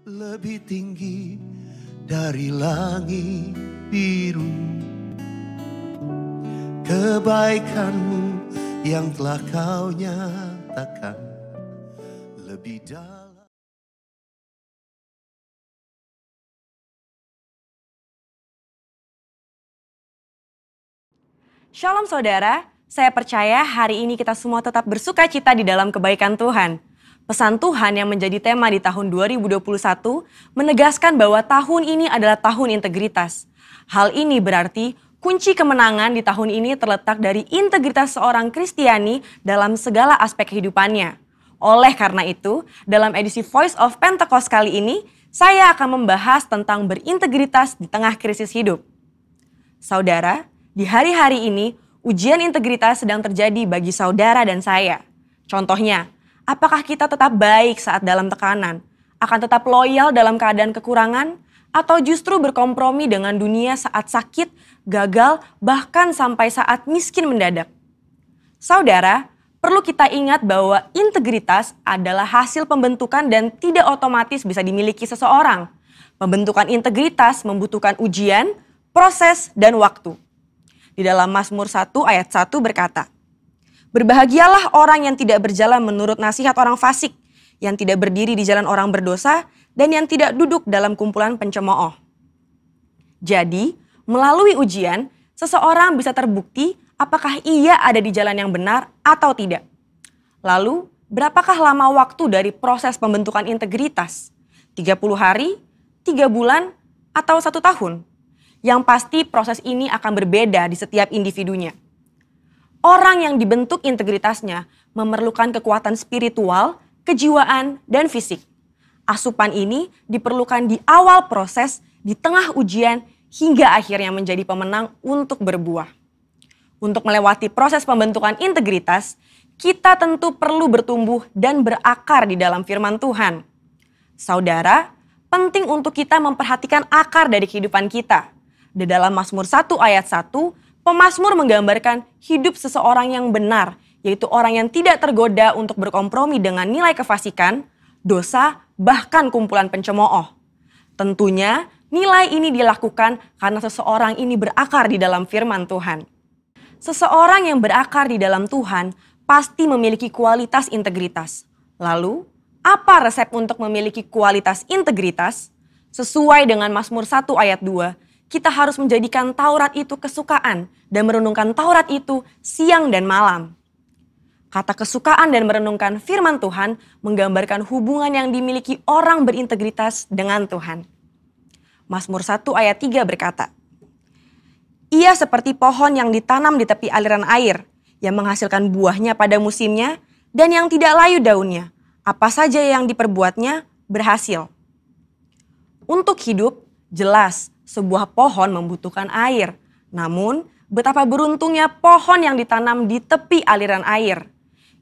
lebih tinggi dari langit biru. Kebaikanmu yang telah kau nyatakan lebih dalam. Shalom saudara, saya percaya hari ini kita semua tetap bersuka cita di dalam kebaikan Tuhan. Pesan Tuhan yang menjadi tema di tahun 2021 menegaskan bahwa tahun ini adalah tahun integritas. Hal ini berarti kunci kemenangan di tahun ini terletak dari integritas seorang Kristiani dalam segala aspek kehidupannya. Oleh karena itu, dalam edisi Voice of Pentecost kali ini, saya akan membahas tentang berintegritas di tengah krisis hidup. Saudara, di hari-hari ini, ujian integritas sedang terjadi bagi saudara dan saya. Contohnya, apakah kita tetap baik saat dalam tekanan? Akan tetap loyal dalam keadaan kekurangan? Atau justru berkompromi dengan dunia saat sakit, gagal, bahkan sampai saat miskin mendadak? Saudara, perlu kita ingat bahwa integritas adalah hasil pembentukan dan tidak otomatis bisa dimiliki seseorang. Pembentukan integritas membutuhkan ujian, proses, dan waktu. Di dalam Mazmur 1 ayat 1 berkata, "Berbahagialah orang yang tidak berjalan menurut nasihat orang fasik, yang tidak berdiri di jalan orang berdosa, dan yang tidak duduk dalam kumpulan pencemooh." Jadi, melalui ujian, seseorang bisa terbukti apakah ia ada di jalan yang benar atau tidak. Lalu, berapakah lama waktu dari proses pembentukan integritas? 30 hari, 3 bulan, atau 1 tahun? Yang pasti proses ini akan berbeda di setiap individunya. Orang yang dibentuk integritasnya memerlukan kekuatan spiritual, kejiwaan, dan fisik. Asupan ini diperlukan di awal proses, di tengah ujian, hingga akhirnya menjadi pemenang untuk berbuah. Untuk melewati proses pembentukan integritas, kita tentu perlu bertumbuh dan berakar di dalam firman Tuhan. Saudara, penting untuk kita memperhatikan akar dari kehidupan kita. Di dalam Mazmur 1 ayat 1, pemazmur menggambarkan hidup seseorang yang benar, yaitu orang yang tidak tergoda untuk berkompromi dengan nilai kefasikan, dosa, bahkan kumpulan pencemooh. Tentunya nilai ini dilakukan karena seseorang ini berakar di dalam firman Tuhan. Seseorang yang berakar di dalam Tuhan pasti memiliki kualitas integritas. Lalu, apa resep untuk memiliki kualitas integritas? Sesuai dengan Mazmur 1 ayat 2, kita harus menjadikan Taurat itu kesukaan dan merenungkan Taurat itu siang dan malam. Kata kesukaan dan merenungkan firman Tuhan menggambarkan hubungan yang dimiliki orang berintegritas dengan Tuhan. Mazmur 1 ayat 3 berkata, "Ia seperti pohon yang ditanam di tepi aliran air, yang menghasilkan buahnya pada musimnya dan yang tidak layu daunnya. Apa saja yang diperbuatnya berhasil." Untuk hidup, jelas sebuah pohon membutuhkan air. Namun, betapa beruntungnya pohon yang ditanam di tepi aliran air.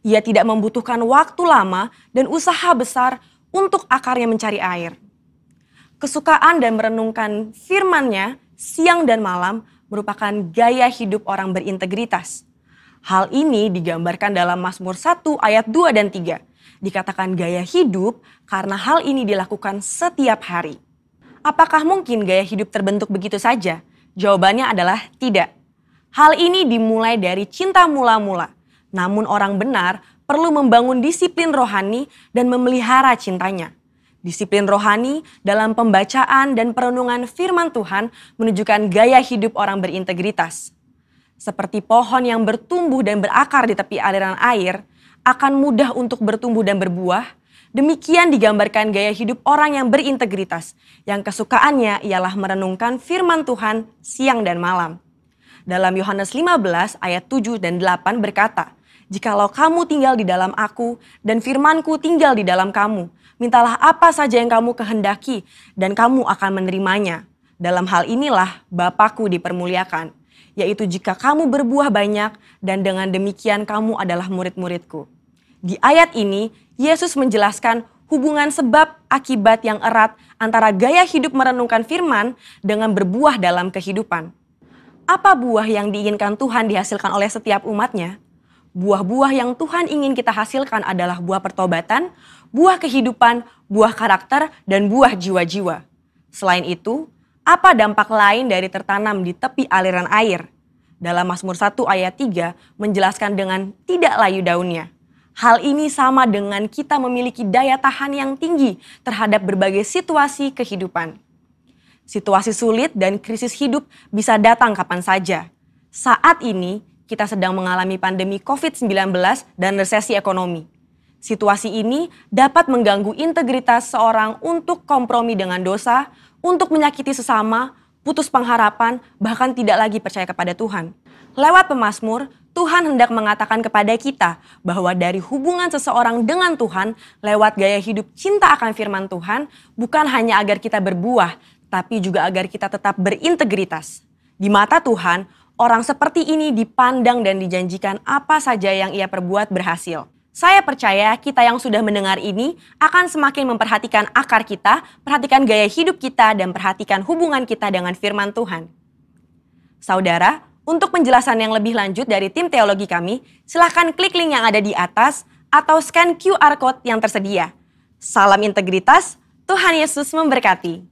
Ia tidak membutuhkan waktu lama dan usaha besar untuk akarnya mencari air. Kesukaan dan merenungkan firman-Nya siang dan malam merupakan gaya hidup orang berintegritas. Hal ini digambarkan dalam Mazmur 1 ayat 2 dan 3. Dikatakan gaya hidup karena hal ini dilakukan setiap hari. Apakah mungkin gaya hidup terbentuk begitu saja? Jawabannya adalah tidak. Hal ini dimulai dari cinta mula-mula. Namun orang benar perlu membangun disiplin rohani dan memelihara cintanya. Disiplin rohani dalam pembacaan dan perenungan firman Tuhan menunjukkan gaya hidup orang berintegritas. Seperti pohon yang bertumbuh dan berakar di tepi aliran air, akan mudah untuk bertumbuh dan berbuah. Demikian digambarkan gaya hidup orang yang berintegritas, yang kesukaannya ialah merenungkan firman Tuhan siang dan malam. Dalam Yohanes 15 ayat 7 dan 8 berkata, "Jikalau kamu tinggal di dalam aku dan firmanku tinggal di dalam kamu, mintalah apa saja yang kamu kehendaki dan kamu akan menerimanya. Dalam hal inilah Bapa-Ku dipermuliakan, yaitu jika kamu berbuah banyak dan dengan demikian kamu adalah murid-murid-Ku." Di ayat ini, Yesus menjelaskan hubungan sebab akibat yang erat antara gaya hidup merenungkan firman dengan berbuah dalam kehidupan. Apa buah yang diinginkan Tuhan dihasilkan oleh setiap umatnya? Buah-buah yang Tuhan ingin kita hasilkan adalah buah pertobatan, buah kehidupan, buah karakter, dan buah jiwa-jiwa. Selain itu, apa dampak lain dari tertanam di tepi aliran air? Dalam Mazmur 1 ayat 3 menjelaskan dengan tidak layu daunnya. Hal ini sama dengan kita memiliki daya tahan yang tinggi terhadap berbagai situasi kehidupan. Situasi sulit dan krisis hidup bisa datang kapan saja. Saat ini kita sedang mengalami pandemi COVID-19 dan resesi ekonomi. Situasi ini dapat mengganggu integritas seorang untuk kompromi dengan dosa, untuk menyakiti sesama, putus pengharapan, bahkan tidak lagi percaya kepada Tuhan. Lewat pemazmur, Tuhan hendak mengatakan kepada kita bahwa dari hubungan seseorang dengan Tuhan, lewat gaya hidup cinta akan firman Tuhan, bukan hanya agar kita berbuah, tapi juga agar kita tetap berintegritas. Di mata Tuhan, orang seperti ini dipandang dan dijanjikan apa saja yang ia perbuat berhasil. Saya percaya kita yang sudah mendengar ini akan semakin memperhatikan akar kita, perhatikan gaya hidup kita, dan perhatikan hubungan kita dengan firman Tuhan. Saudara, untuk penjelasan yang lebih lanjut dari tim teologi kami, silahkan klik link yang ada di atas atau scan QR Code yang tersedia. Salam integritas, Tuhan Yesus memberkati.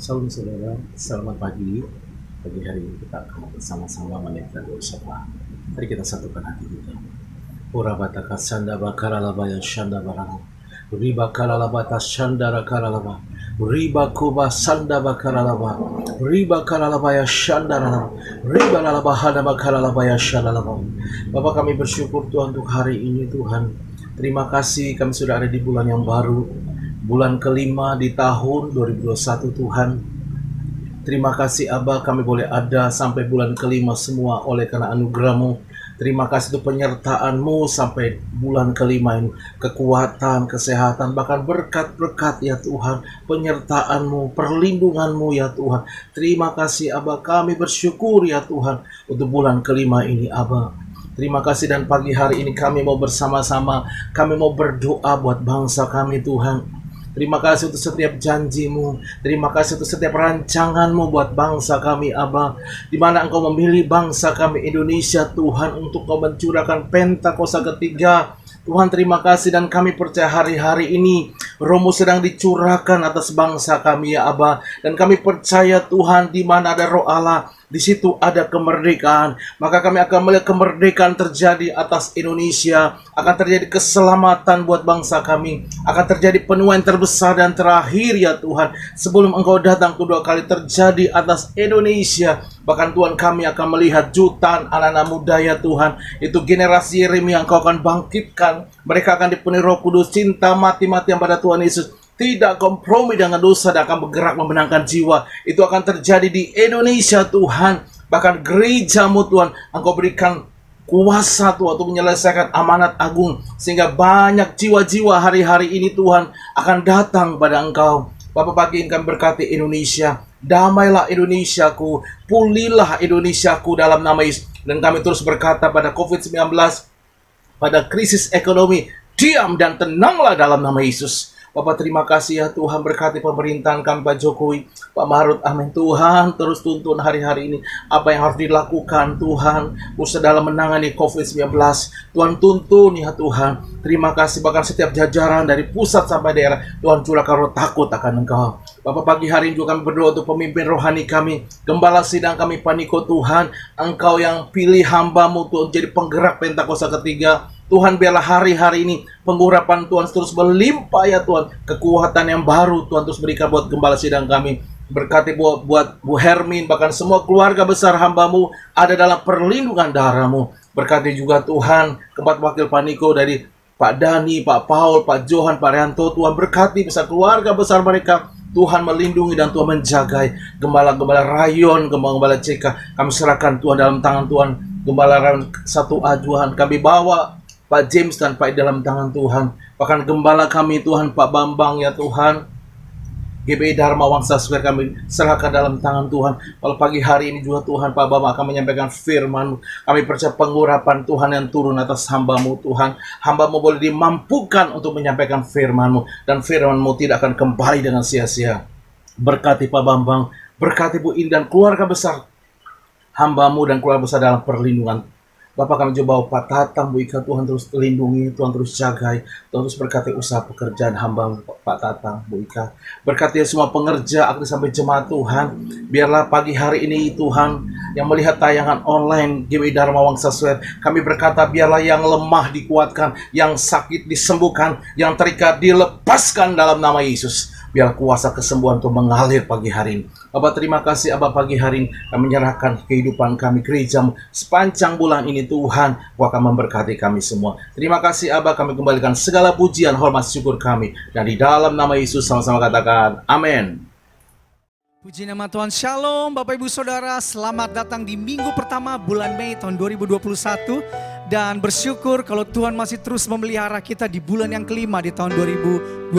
Salam saudara, selamat pagi. Pagi hari ini kita akan bersama-sama menaikkan doa. Mari kita satukan hati kita. Ora bataka sanda bakara labaya shanda barana. Riba kala labata shanda rakara laba. Riba kuba sanda bakara laba. Riba kala labaya shanda laba. Riba laba hada bakara labaya shanda laba. Bapak, kami bersyukur Tuhan untuk hari ini Tuhan. Terima kasih kami sudah ada di bulan yang baru. Bulan kelima di tahun 2021 Tuhan. Terima kasih Abah, kami boleh ada sampai bulan kelima semua oleh karena anugerah-Mu. Terima kasih untuk penyertaan-Mu sampai bulan kelima ini. Kekuatan, kesehatan, bahkan berkat-berkat ya Tuhan. Penyertaan-Mu, perlindungan-Mu ya Tuhan. Terima kasih Abah, kami bersyukur ya Tuhan untuk bulan kelima ini Abah. Terima kasih, dan pagi hari ini kami mau bersama-sama, kami mau berdoa buat bangsa kami Tuhan. Terima kasih untuk setiap janji-Mu. Terima kasih untuk setiap rancangan-Mu buat bangsa kami, Abah. Di mana Engkau memilih bangsa kami Indonesia, Tuhan, untuk Kau mencurahkan Pentakosta ketiga. Tuhan, terima kasih, dan kami percaya hari-hari ini Roh-Mu sedang dicurahkan atas bangsa kami, ya Abah. Dan kami percaya Tuhan, di mana ada Roh Allah, di situ ada kemerdekaan. Maka kami akan melihat kemerdekaan terjadi atas Indonesia. Akan terjadi keselamatan buat bangsa kami. Akan terjadi penuaian terbesar dan terakhir ya Tuhan. Sebelum Engkau datang kedua kali terjadi atas Indonesia. Bahkan Tuhan, kami akan melihat jutaan anak-anak muda ya Tuhan. Itu generasi Yeremia yang Engkau akan bangkitkan. Mereka akan dipenuhi Roh Kudus, cinta mati-matian pada Tuhan Yesus. Tidak kompromi dengan dosa dan akan bergerak memenangkan jiwa. Itu akan terjadi di Indonesia Tuhan. Bahkan gereja-Mu Tuhan, Engkau berikan kuasa Tuhan untuk menyelesaikan amanat agung. Sehingga banyak jiwa-jiwa hari-hari ini Tuhan akan datang pada Engkau. Bapak, pagi ini kami berkati Indonesia. Damailah Indonesiaku, pulihlah Indonesiaku dalam nama Yesus. Dan kami terus berkata pada COVID-19, pada krisis ekonomi, diam dan tenanglah dalam nama Yesus. Bapak, terima kasih ya Tuhan, berkati pemerintahan kami Pak Jokowi, Pak Marut, amin Tuhan. Terus tuntun hari-hari ini apa yang harus dilakukan Tuhan, khusus dalam menangani COVID-19. Tuhan, tuntun ya Tuhan. Terima kasih, bahkan setiap jajaran dari pusat sampai daerah, Tuhan curahkan roh takut akan Engkau. Bapak, pagi hari ini juga kami berdoa untuk pemimpin rohani kami, gembala sidang kami Paniko Tuhan. Engkau yang pilih hamba-Mu Tuhan jadi penggerak Pentakosta ketiga. Tuhan, biarlah hari-hari ini pengurapan Tuhan terus melimpah ya Tuhan. Kekuatan yang baru Tuhan terus berikan buat gembala sidang kami. Berkati buat Bu Hermin, bahkan semua keluarga besar hamba-Mu ada dalam perlindungan darah-Mu. Berkati juga Tuhan keempat wakil Paniko dari Pak Dani, Pak Paul, Pak Johan, Pak Rianto. Tuhan berkati besar keluarga besar mereka. Tuhan melindungi dan Tuhan menjagai gembala-gembala rayon, gembala-gembala CK. Kami serahkan Tuhan dalam tangan Tuhan. Gembala rayon 1A Tuhan kami bawa Pak James dan Pak dalam tangan Tuhan. Bahkan gembala kami Tuhan Pak Bambang ya Tuhan. GBI Dharma Wangsa Square kami serahkan dalam tangan Tuhan. Kalau pagi hari ini juga Tuhan, Pak Bapa akan menyampaikan firman-Mu. Kami percaya pengurapan Tuhan yang turun atas hamba-Mu Tuhan. Hamba-Mu boleh dimampukan untuk menyampaikan firman-Mu. Dan firman-Mu tidak akan kembali dengan sia-sia. Berkati Pak Bambang, berkati Bu Indi dan keluarga besar hamba-Mu dan keluarga besar dalam perlindungan. Bapak kami coba Pak Tatang, Bu Ika, Tuhan terus lindungi, Tuhan terus jagai, Tuhan terus berkati usaha pekerjaan hamba Pak Tatang, Bu Ika. Berkati semua pengerja, aktif sampai jemaat Tuhan. Biarlah pagi hari ini Tuhan yang melihat tayangan online GBI Dharma Wangsa Square, kami berkata biarlah yang lemah dikuatkan, yang sakit disembuhkan, yang terikat dilepaskan dalam nama Yesus. Biar kuasa kesembuhan itu mengalir pagi hari ini. Bapak terima kasih Abah pagi hari ini kami menyerahkan kehidupan kami gereja-Mu sepanjang bulan ini Tuhan. Kau akan memberkati kami semua. Terima kasih Abah, kami kembalikan segala pujian, hormat, syukur kami. Dan di dalam nama Yesus sama-sama katakan amin. Puji nama Tuhan. Shalom Bapak Ibu Saudara, selamat datang di minggu pertama bulan Mei tahun 2021. Dan bersyukur kalau Tuhan masih terus memelihara kita di bulan yang kelima di tahun 2021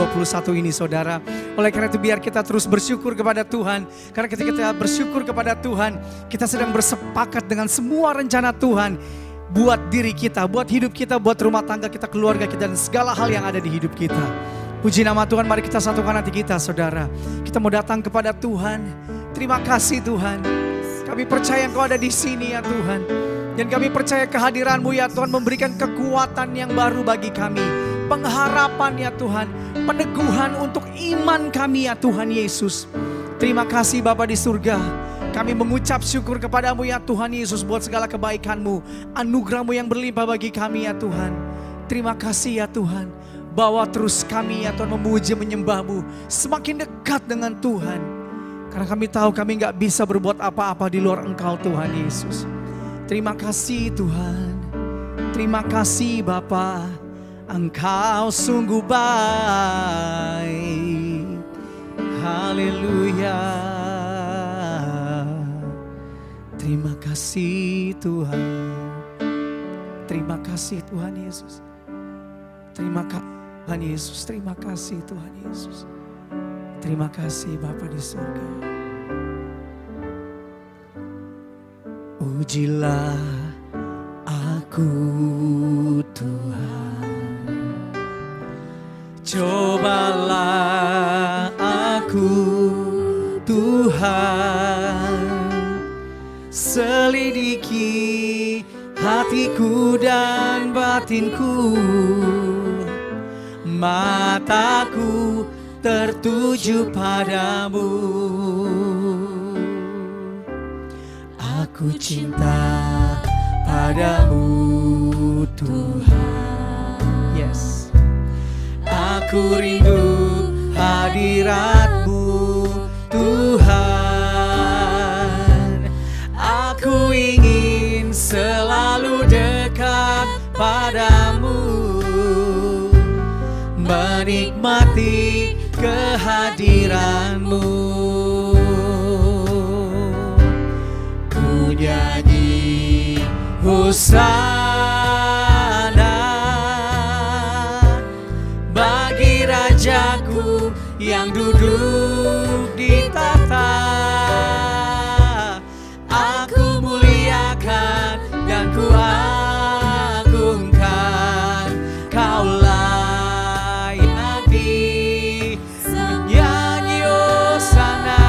ini saudara. Oleh karena itu biar kita terus bersyukur kepada Tuhan. Karena ketika kita bersyukur kepada Tuhan, kita sedang bersepakat dengan semua rencana Tuhan. Buat diri kita, buat hidup kita, buat rumah tangga kita, keluarga kita, dan segala hal yang ada di hidup kita. Puji nama Tuhan, mari kita satukan hati kita saudara. Kita mau datang kepada Tuhan. Terima kasih Tuhan. Kami percaya Engkau ada di sini ya Tuhan. Dan kami percaya kehadiran-Mu ya Tuhan memberikan kekuatan yang baru bagi kami. Pengharapan ya Tuhan. Peneguhan untuk iman kami ya Tuhan Yesus. Terima kasih Bapa di surga. Kami mengucap syukur kepada-Mu ya Tuhan Yesus buat segala kebaikan-Mu. Anugerah-Mu yang berlimpah bagi kami ya Tuhan. Terima kasih ya Tuhan. Bawa terus kami ya Tuhan memuji menyembah-Mu. Semakin dekat dengan Tuhan. Karena kami tahu kami gak bisa berbuat apa-apa di luar Engkau Tuhan Yesus. Terima kasih Tuhan. Terima kasih Bapa. Engkau sungguh baik. Haleluya. Terima kasih Tuhan. Terima kasih Tuhan Yesus. Terima kasih Tuhan Yesus. Terima kasih Tuhan Yesus. Terima kasih Bapa di surga. Ujilah aku Tuhan, cobalah aku Tuhan, selidiki hatiku dan batinku, mataku tertuju padamu. Aku cinta padamu Tuhan. Yes. Aku rindu hadirat-Mu Tuhan. Aku ingin selalu dekat padamu, menikmati kehadiran-Mu. Nyanyi Hosana bagi Rajaku yang duduk di tahta. Aku muliakan dan ku agungkan, Kau layak dinyanyi Hosana.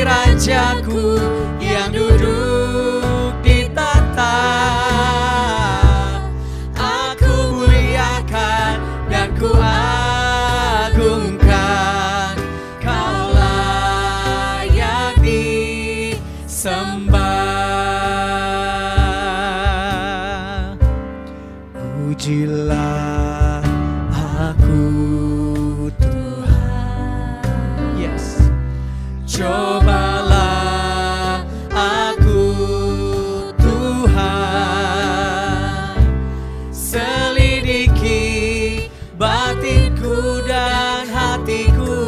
Rajaku yang duduk di tahta, aku muliakan dan ku agungkan, Kau layak disembah. Ujilah aku Tuhan. Yes. Cobalah aku Tuhan, selidiki batinku dan hatiku,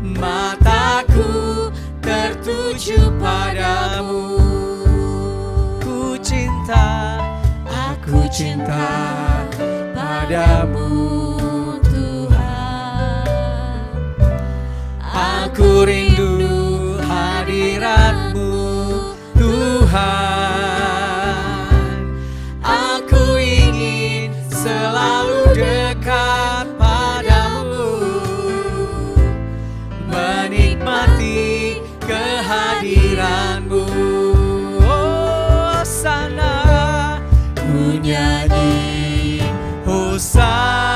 mataku tertuju tuju padamu. Ku cinta padamu Tuhan. Aku rindu hadirat-Mu Tuhan. Aku ingin selalu dekat padamu, menikmati kehadiran-Mu. Oh sana ku nyanyi Hosana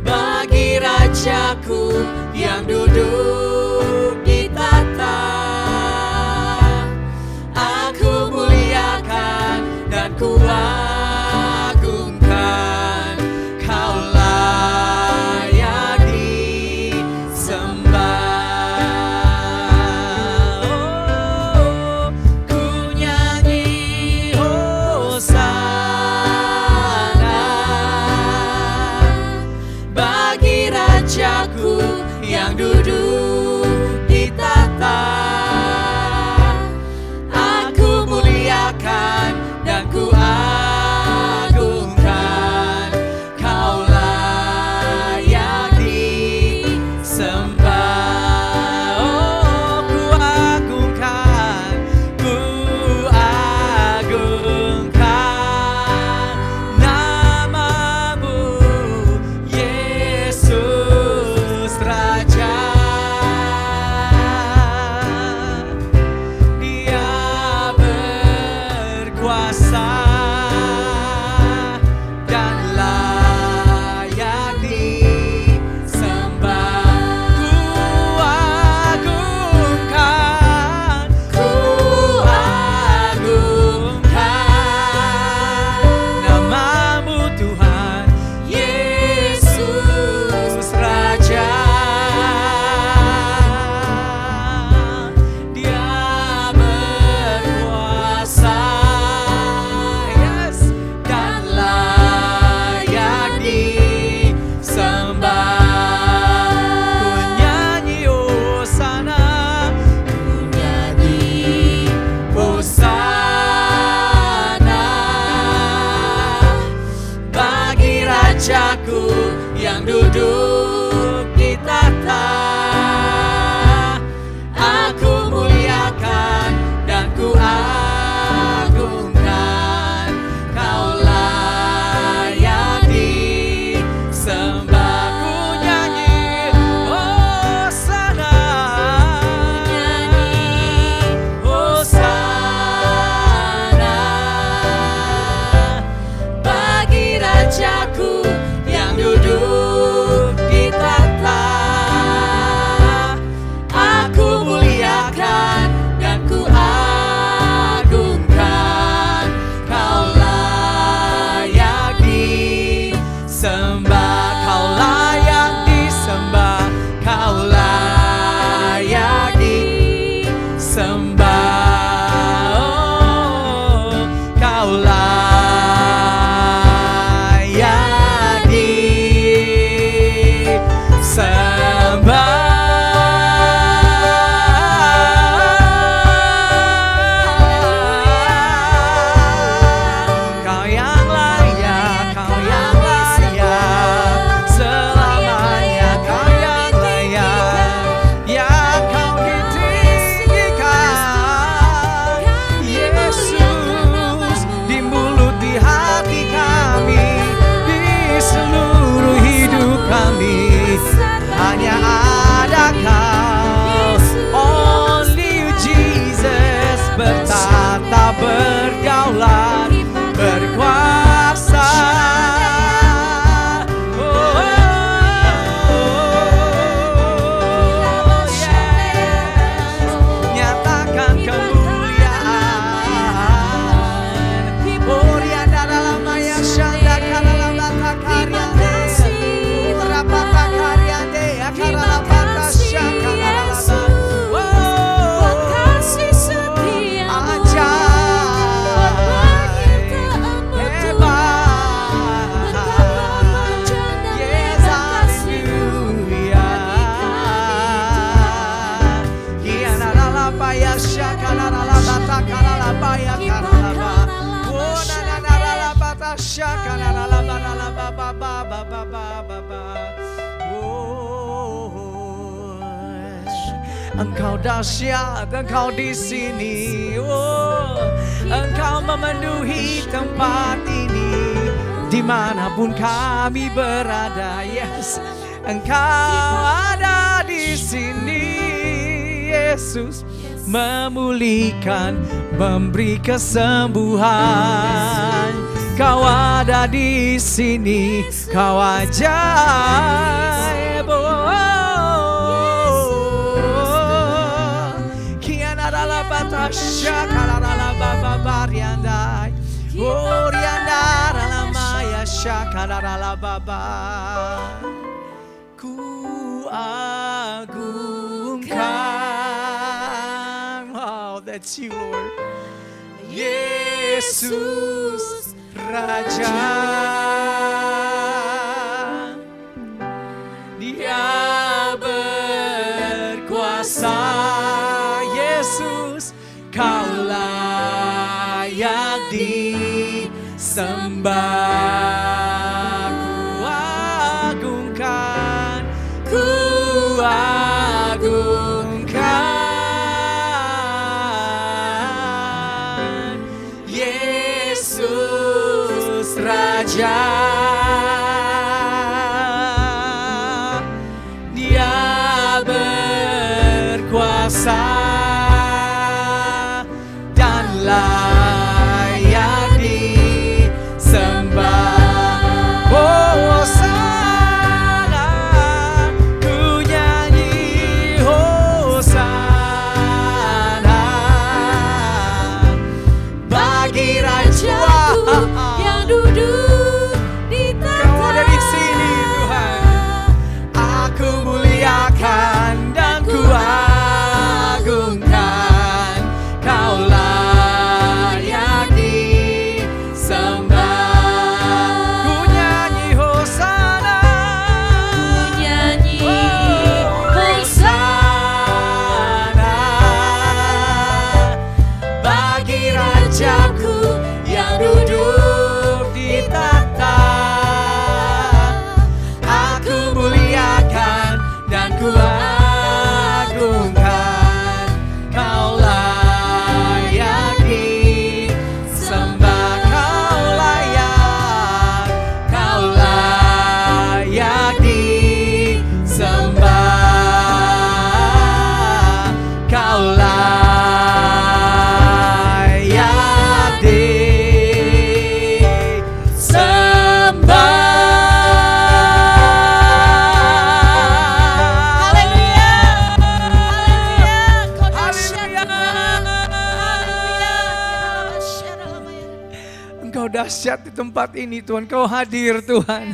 bagi Rajaku yang duduk di tahta. baya shakalalabata kalalabaya karalaba. Oh na na na lalabata shakalalababa baba baba baba. Engkau dahsyat, Engkau di sini. Oh, Engkau memenuhi tempat ini, dimanapun kami berada. Yes, Engkau ada di sini, Yesus, memulihkan, memberi kesembuhan. Kau ada di sini, Kau ajaib. Ku agungkan. Wow, that's you, Lord. Yesus Raja, Dia berkuasa. Yesus, Kau layak disembah. Ku agungkan Yesus Raja, Dia berkuasa dan layak disembah. Oh, Hosana, ku nyanyi Hosana bagi Rajaku yang duduk di tahta. Kau ada di sini, Tuhan. Aku muliakan dan ku agungkan. Kau layak disembah. Ku nyanyi Hosana, ku nyanyi Hosana bagi Rajaku yang duduk di tahta. Aku muliakan dan ku agungkan. Kau layak disembah. Kau layak disembah. Kau layak disembah. Haleluya, Engkau dahsyat di tempat ini, Tuhan. Kau hadir, Tuhan.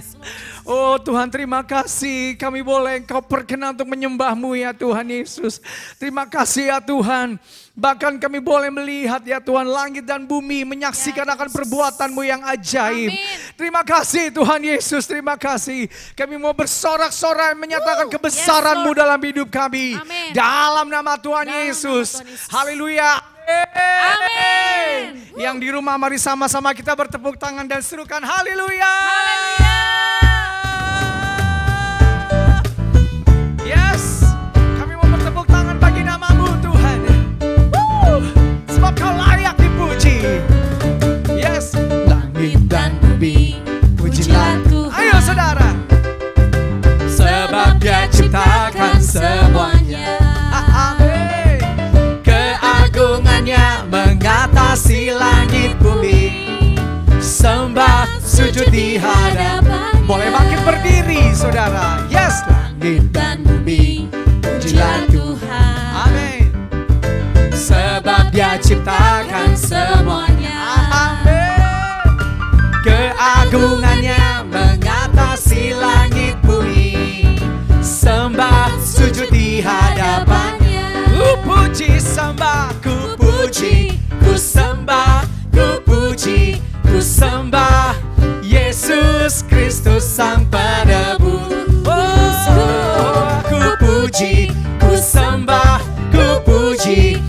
Oh Tuhan, terima kasih kami boleh Engkau perkenan untuk menyembah-Mu ya Tuhan Yesus. Terima kasih ya Tuhan. Bahkan kami boleh melihat ya Tuhan langit dan bumi menyaksikan akan perbuatan-Mu yang ajaib. Terima kasih Tuhan Yesus, terima kasih. Kami mau bersorak-sorai menyatakan kebesaran-Mu dalam hidup kami. Dalam nama Tuhan Yesus. Haleluya. Amin. Yang di rumah mari sama-sama kita bertepuk tangan dan serukan haleluya. Yes, kami mau bertepuk tangan bagi nama-Mu Tuhan. Sebab Kau layak dipuji. Yes, langit dan bumi pujilah Tuhan. Ayo saudara. Sebab Dia ciptakan semuanya. Amin. Keagungannya mengatasi langit bumi. Sembah sujud di hadapan. Boleh bangkit berdiri saudara. Yes, langit dan bumi pujilah Tuhan. Amin. Sebab Dia ciptakan semuanya. Amin. Keagungannya mengatasi langit bumi. Sembah sujud di hadapannya. Ku puji sembah, ku puji, ku sembah, ku puji, ku sembah Yesus Kristus Sang Penebus. Oh, ku puji, ku sembah, ku puji,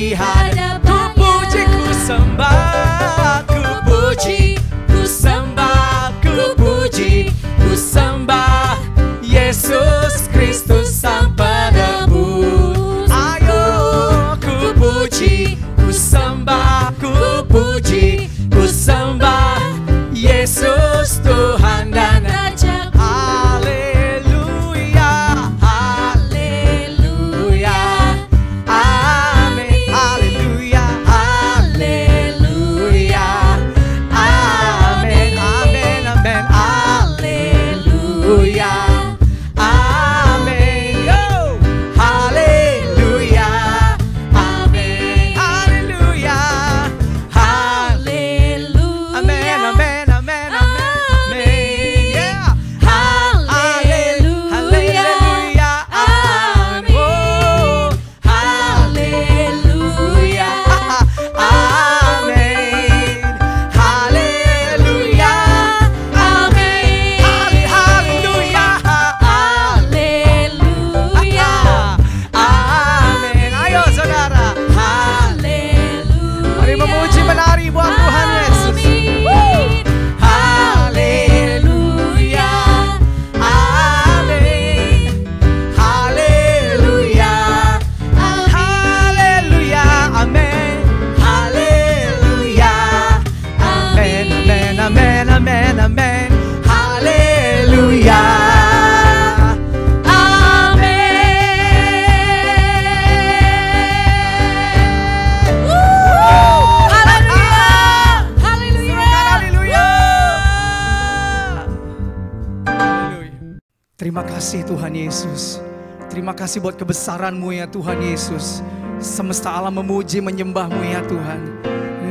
di hadapan. Ku puji, ku sembah, ku puji, ku sembah, ku puji, ku sembah Yesus Kristus Sang Penebus. Ayo ku puji, ku sembah, ku puji, ku sembah Yesus Tuhan dan Raja. Haleluya, haleluya, amin. Haleluya, haleluya, amin, amin, amin. Haleluya, amin. Yo, haleluya, amin. Haleluya, haleluya, amin, amin, amin, amin. Yeah, haleluya, haleluya, amin. Oh, haleluya, amin. Haleluya, amin. Haleluya, haleluya, amin. Ayo saudara, haleluya. Mari memuji menari buat Tuhan Yesus. Haleluya, amin. Haleluya, haleluya, amin. Haleluya, amin, amin, amin, amin, amin. Haleluya, terima kasih Tuhan Yesus. Terima kasih buat kebesaran-Mu ya Tuhan Yesus. Semesta alam memuji menyembah-Mu ya Tuhan.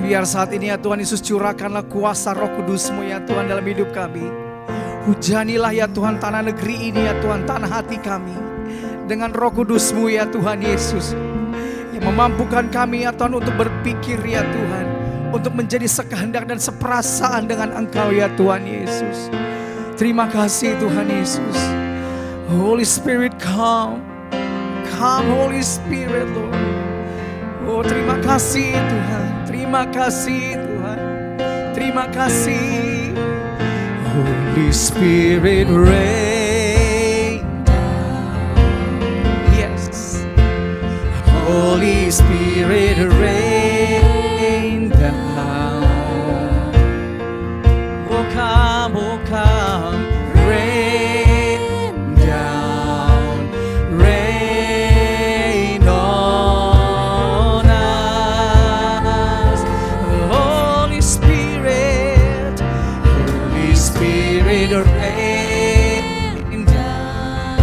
Biar saat ini ya Tuhan Yesus curahkanlah kuasa Roh Kudus-Mu ya Tuhan dalam hidup kami. Hujanilah ya Tuhan tanah negeri ini ya Tuhan, tanah hati kami. Dengan Roh Kudus-Mu ya Tuhan Yesus. Yang memampukan kami ya Tuhan untuk berpikir ya Tuhan. Untuk menjadi sekehendak dan seperasaan dengan Engkau ya Tuhan Yesus. Terima kasih Tuhan Yesus. Holy Spirit come. Come Holy Spirit Lord. Oh terima kasih Tuhan. Terima kasih Tuhan. Terima kasih. Holy Spirit rain down. Yes. Holy Spirit rain down. Oh come, oh come, rain down, rain on us. Holy Spirit, Holy Spirit, rain down.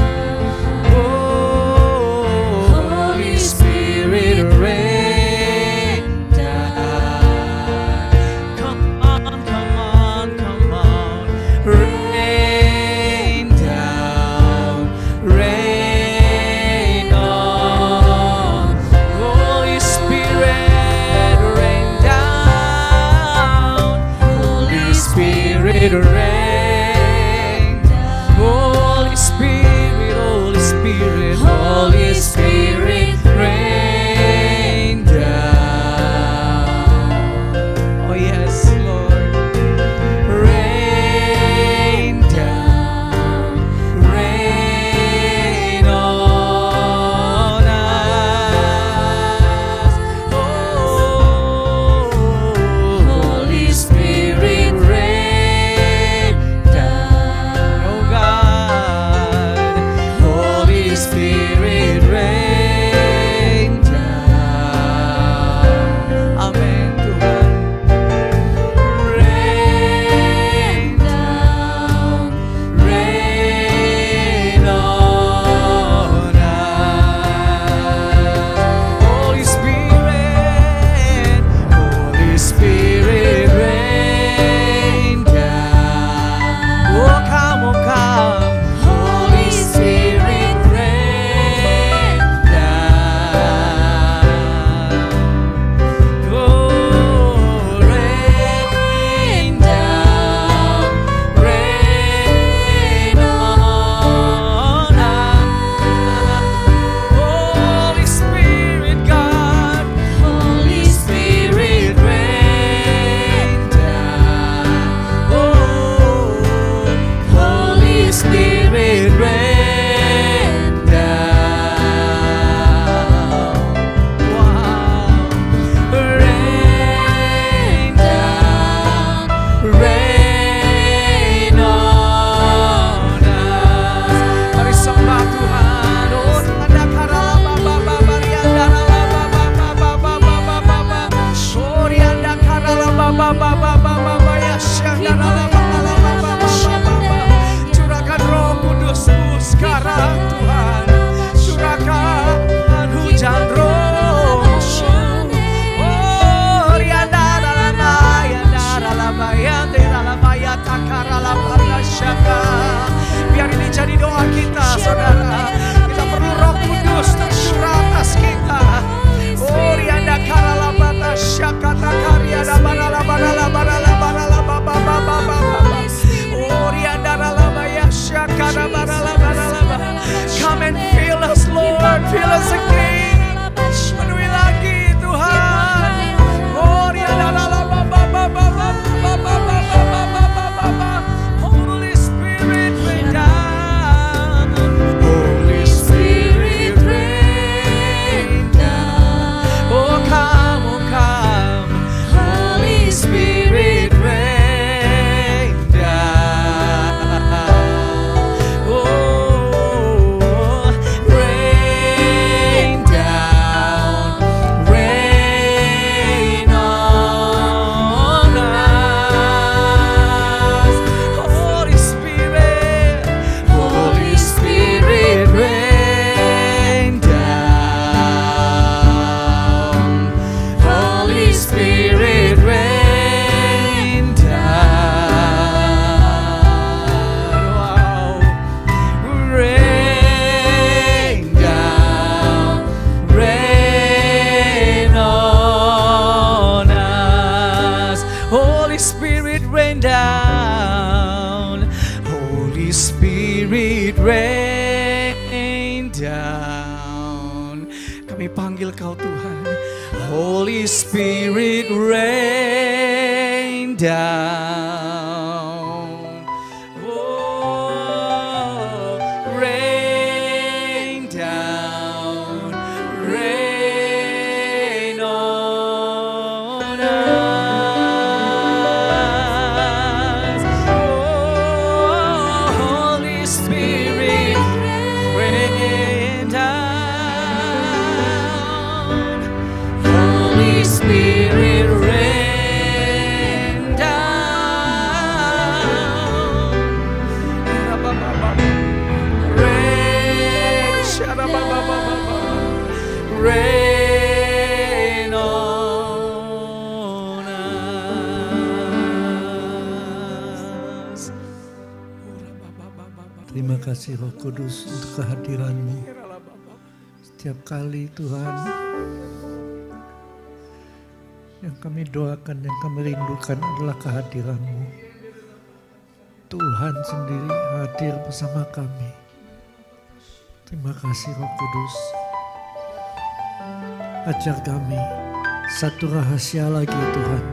Oh, Holy Spirit, rain down. Come on, come on, come on, rain down, rain on. Holy Spirit, rain down. Holy Spirit, rain down. Holy Spirit, Holy Spirit, Holy Spirit, rain down. Oh yes, Lord. Rain down, rain on us. Oh, Holy Spirit, rain Biar ini jadi doa kita, saudara. Kita perlu Roh Kudus tercurah atas kita. Oh, rianda karala bata syakata karya da barala barala barala barala baba baba baba. Oh, rianda rala ya syakata barala barala. Come and fill us, Lord, fill us again. Penuhi lagi Tuhan. Oh, rianda rala baba baba baba baba baba. Holy Spirit rain down. Holy Spirit rain down. Oh come. Holy Spirit rain down. Oh, rain down. Rain on us. Holy Spirit rain down. Holy Spirit rain down. Wow. Rain down. Rain on us. Holy Spirit rain down. Holy Spirit rain down. Kami panggil Kau Tuhan. Holy Spirit rain down. Oh, rain down. Rain on us. Oh, Holy Spirit rain down. Holy Spirit rain down. Rain on us. Terima kasih Roh Kudus untuk kehadiran-Mu. Setiap kali Tuhan yang kami doakan, yang kami rindukan adalah kehadiran-Mu. Tuhan sendiri hadir bersama kami. Terima kasih Roh Kudus. Ajar kami satu rahasia lagi Tuhan,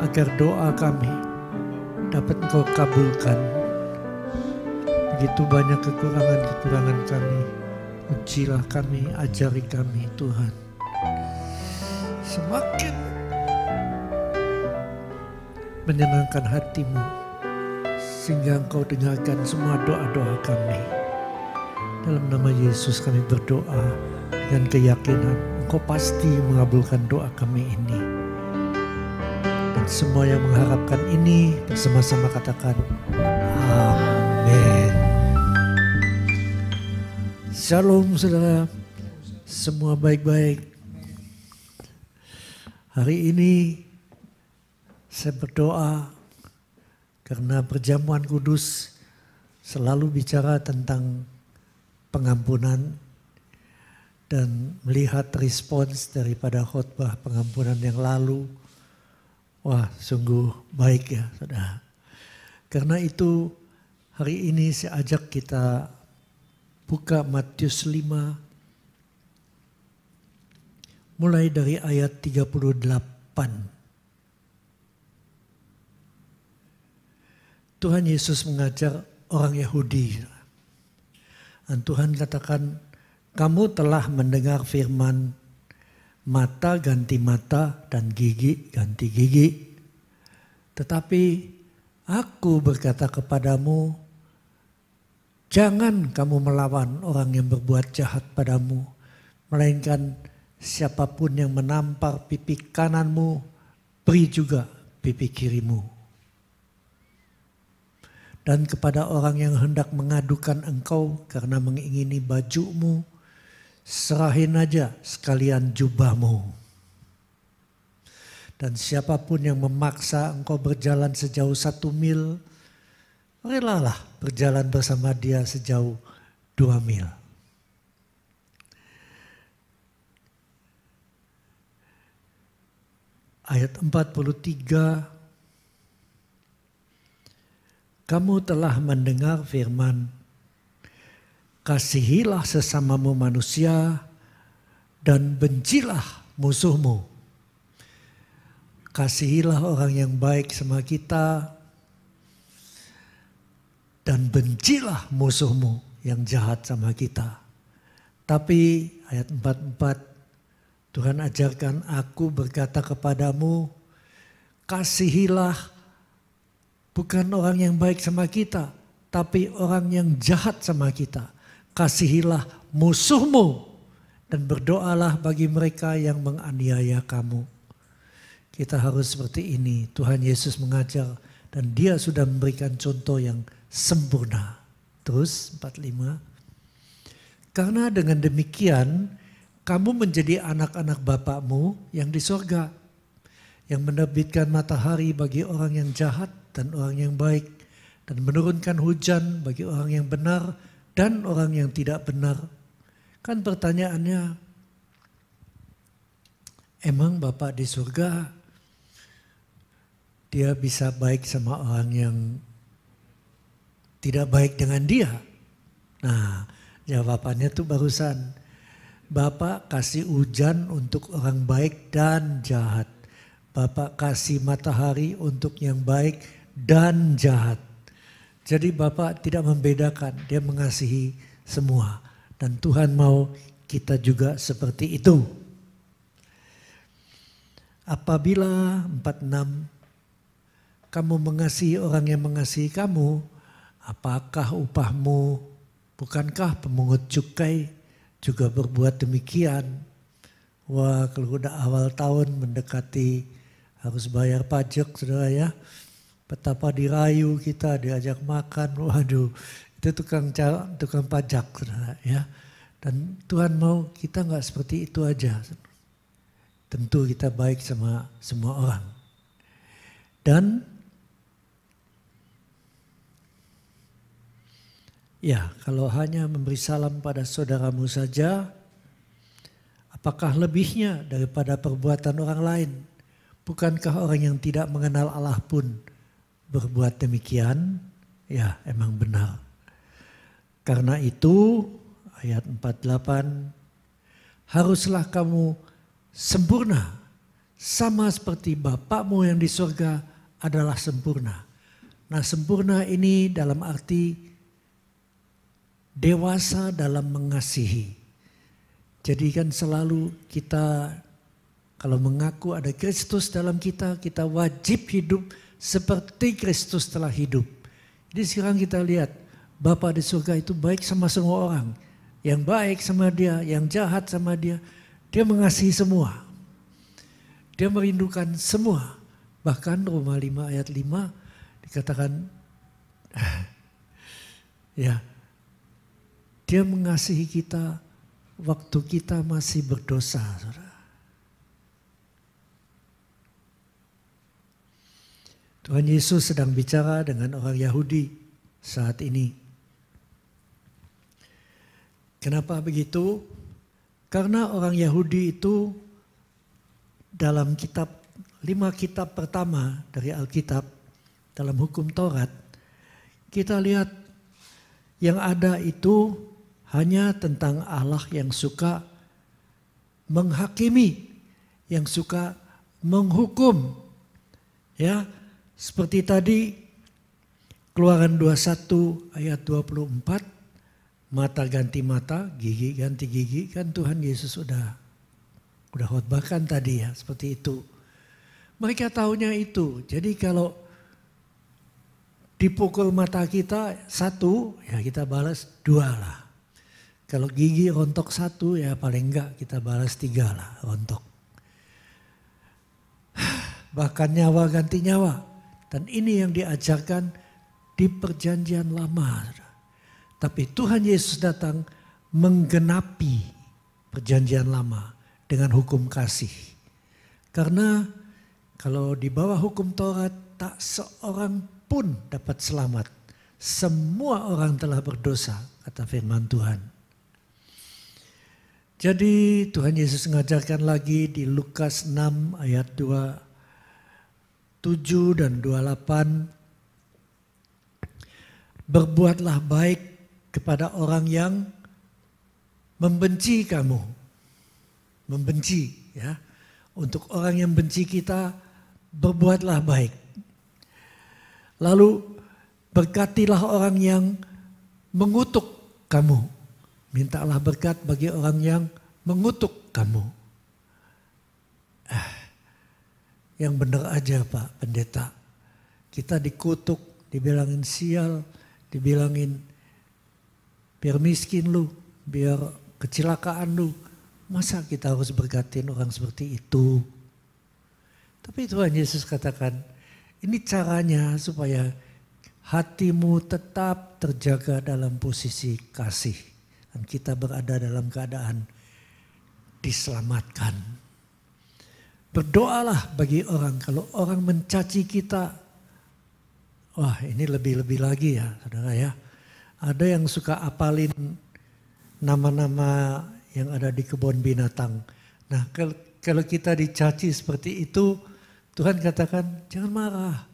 agar doa kami dapat Engkau kabulkan. Begitu banyak kekurangan-kekurangan kami, ujilah kami, ajari kami Tuhan. Semakin menyenangkan hati-Mu, sehingga Engkau dengarkan semua doa-doa kami. Dalam nama Yesus kami berdoa dengan keyakinan Engkau pasti mengabulkan doa kami ini. Dan semua yang mengharapkan ini bersama-sama katakan amin. Shalom saudara, semua baik-baik. Hari ini saya berdoa karena perjamuan kudus selalu bicara tentang pengampunan dan melihat respons daripada khotbah pengampunan yang lalu. Wah, sungguh baik ya saudara. Karena itu hari ini saya ajak kita buka Matius 5 mulai dari ayat 38. Tuhan Yesus mengajar orang Yahudi. Dan Tuhan katakan, kamu telah mendengar firman, mata ganti mata dan gigi ganti gigi. Tetapi aku berkata kepadamu, jangan kamu melawan orang yang berbuat jahat padamu, melainkan siapapun yang menampar pipi kananmu, beri juga pipi kirimu. Dan kepada orang yang hendak mengadukan engkau karena mengingini bajumu, serahin aja sekalian jubahmu. Dan siapapun yang memaksa engkau berjalan sejauh 1 mil, relalah berjalan bersama dia sejauh 2 mil. Ayat 43, kamu telah mendengar firman, kasihilah sesamamu manusia dan bencilah musuhmu. Kasihilah orang yang baik sama kita dan bencilah musuhmu yang jahat sama kita. Tapi ayat 44, Tuhan ajarkan, aku berkata kepadamu, kasihilah bukan orang yang baik sama kita, tapi orang yang jahat sama kita. Kasihilah musuhmu dan berdoalah bagi mereka yang menganiaya kamu. Kita harus seperti ini. Tuhan Yesus mengajar dan dia sudah memberikan contoh yang sempurna. Terus 45. Karena dengan demikian kamu menjadi anak-anak Bapakmu yang di sorga, yang menerbitkan matahari bagi orang yang jahat dan orang yang baik, dan menurunkan hujan bagi orang yang benar dan orang yang tidak benar. Kan pertanyaannya, emang Bapak di surga dia bisa baik sama orang yang tidak baik dengan dia? Nah, jawabannya tuh barusan. Bapak kasih hujan untuk orang baik dan jahat. Bapak kasih matahari untuk yang baik dan jahat. Jadi Bapak tidak membedakan, dia mengasihi semua. Dan Tuhan mau kita juga seperti itu. Apabila 46, kamu mengasihi orang yang mengasihi kamu, apakah upahmu? Bukankah pemungut cukai juga berbuat demikian? Wah, kalau udah awal tahun mendekati harus bayar pajak, saudara ya. Betapa dirayu kita, diajak makan, waduh, itu tukang pajak, saudara ya. Dan Tuhan mau kita nggak seperti itu aja. Tentu kita baik sama semua orang. Dan ya, kalau hanya memberi salam pada saudaramu saja, apakah lebihnya daripada perbuatan orang lain? Bukankah orang yang tidak mengenal Allah pun berbuat demikian? Ya, emang benar. Karena itu, ayat 48, haruslah kamu sempurna, sama seperti Bapakmu yang di surga adalah sempurna. Nah, sempurna ini dalam arti dewasa dalam mengasihi. Jadi kan selalu kita kalau mengaku ada Kristus dalam kita, kita wajib hidup seperti Kristus telah hidup. Jadi sekarang kita lihat Bapa di surga itu baik sama semua orang. Yang baik sama dia, yang jahat sama dia. Dia mengasihi semua. Dia merindukan semua. Bahkan Roma 5 ayat 5 dikatakan ya, dia mengasihi kita waktu kita masih berdosa, saudara. Tuhan Yesus sedang bicara dengan orang Yahudi saat ini. Kenapa begitu? Karena orang Yahudi itu dalam 5 kitab pertama dari Alkitab, dalam hukum Taurat, kita lihat yang ada itu hanya tentang Allah yang suka menghakimi, yang suka menghukum. Ya, seperti tadi Keluaran 21 ayat 24, mata ganti mata, gigi ganti gigi, kan Tuhan Yesus udah khotbahkan tadi ya, seperti itu. Mereka tahunya itu. Jadi kalau dipukul mata kita 1, ya kita balas 2 lah. Kalau gigi rontok 1, ya paling enggak kita balas 3 lah rontok. Bahkan nyawa ganti nyawa. Dan ini yang diajarkan di perjanjian lama. Tapi Tuhan Yesus datang menggenapi perjanjian lama dengan hukum kasih. Karena kalau di bawah hukum Taurat tak seorang pun dapat selamat. semua orang telah berdosa, kata firman Tuhan. Jadi Tuhan Yesus mengajarkan lagi di Lukas 6 ayat 27 dan 28. Berbuatlah baik kepada orang yang membenci kamu. Membenci, ya. Untuk orang yang benci kita, berbuatlah baik. Lalu berkatilah orang yang mengutuk kamu. Mintalah berkat bagi orang yang mengutuk kamu. Yang benar aja Pak Pendeta. Kita dikutuk, dibilangin sial, dibilangin biar miskin lu, biar kecelakaan lu. Masa kita harus berkatin orang seperti itu? Tapi Tuhan Yesus katakan, ini caranya supaya hatimu tetap terjaga dalam posisi kasih. Dan kita berada dalam keadaan diselamatkan. Berdoalah bagi orang. Kalau orang mencaci kita, wah ini lebih-lebih lagi ya saudara ya. Ada yang suka apalin nama-nama yang ada di kebun binatang. Nah kalau kita dicaci seperti itu, Tuhan katakan jangan marah.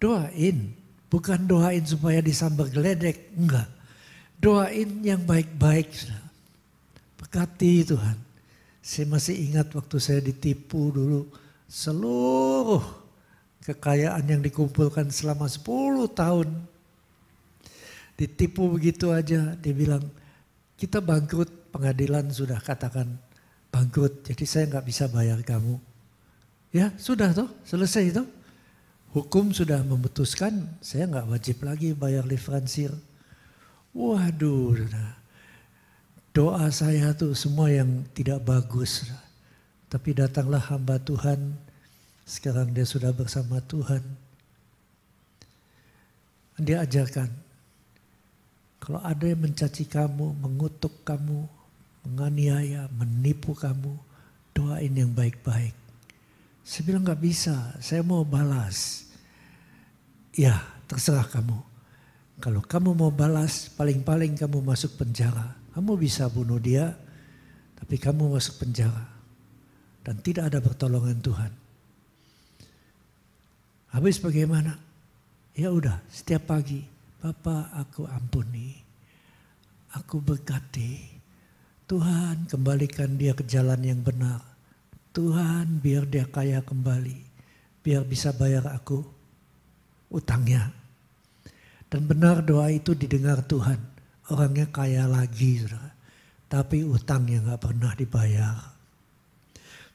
Doain. Bukan doain supaya disambar geledek. Enggak. Doain yang baik-baik. Berkati Tuhan. Saya masih ingat waktu saya ditipu dulu. Seluruh kekayaan yang dikumpulkan selama 10 tahun. Ditipu begitu aja. Dia bilang kita bangkrut. Pengadilan sudah katakan bangkrut. Jadi saya nggak bisa bayar kamu. Ya sudah toh. Selesai toh. Hukum sudah memutuskan. Saya nggak wajib lagi bayar livransir. Waduh. Doa saya tuh semua yang tidak bagus. Tapi datanglah hamba Tuhan. Sekarang dia sudah bersama Tuhan. Dia ajarkan. Kalau ada yang mencaci kamu, mengutuk kamu, menganiaya, menipu kamu, doain yang baik-baik. Saya bilang gak bisa, saya mau balas. Ya terserah kamu. Kalau kamu mau balas, paling-paling kamu masuk penjara. Kamu bisa bunuh dia, tapi kamu masuk penjara. Dan tidak ada pertolongan Tuhan. Habis bagaimana? Ya udah, setiap pagi, Bapak aku ampuni, aku berkati. Tuhan kembalikan dia ke jalan yang benar. Tuhan biar dia kaya kembali, biar bisa bayar aku utangnya. Dan benar doa itu didengar Tuhan. Orangnya kaya lagi, saudara. Tapi utangnya gak pernah dibayar.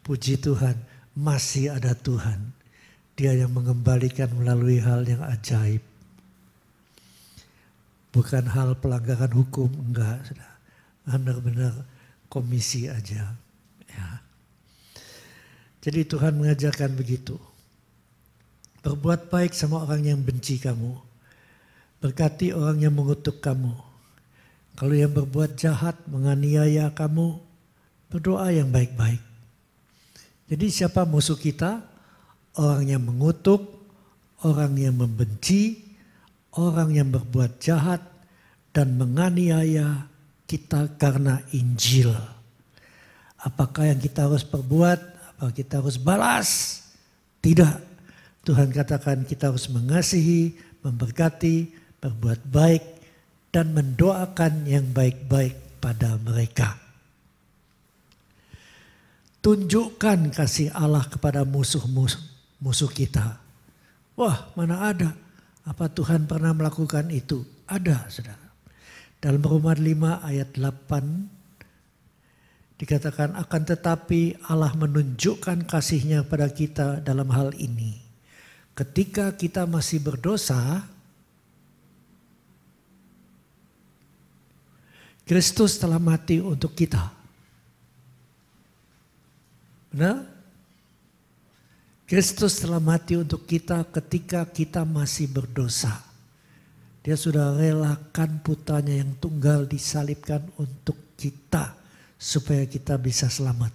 Puji Tuhan, masih ada Tuhan. Dia yang mengembalikan melalui hal yang ajaib. Bukan hal pelanggaran hukum, enggak. Benar-benar komisi aja. Ya. Jadi Tuhan mengajarkan begitu. Berbuat baik sama orang yang benci kamu. Berkati orang yang mengutuk kamu. Kalau yang berbuat jahat, menganiaya kamu, berdoa yang baik-baik. Jadi siapa musuh kita? Orang yang mengutuk, orang yang membenci, orang yang berbuat jahat dan menganiaya kita karena Injil. Apakah yang kita harus perbuat? Apakah kita harus balas? Tidak. Tuhan katakan kita harus mengasihi, memberkati, berbuat baik, dan mendoakan yang baik-baik pada mereka. Tunjukkan kasih Allah kepada musuh kita. Wah, mana ada? Apa Tuhan pernah melakukan itu? Ada, saudara. Dalam Roma 5 ayat 8 dikatakan akan tetapi Allah menunjukkan kasih-Nya pada kita dalam hal ini. Ketika kita masih berdosa, Kristus telah mati untuk kita. Benar? Kristus telah mati untuk kita ketika kita masih berdosa. Dia sudah relakan putranya yang tunggal disalibkan untuk kita. Supaya kita bisa selamat.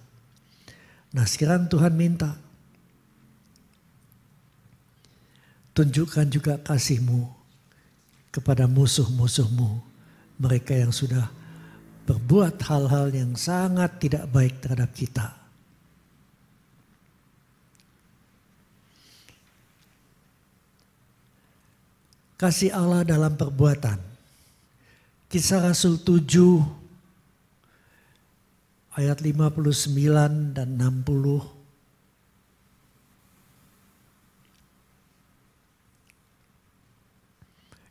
Nah sekarang Tuhan minta. Tunjukkan juga kasih-Mu kepada musuh-musuhmu, mereka yang sudah berbuat hal-hal yang sangat tidak baik terhadap kita. Kasih Allah dalam perbuatan. Kisah Rasul 7 ayat 59 dan 60.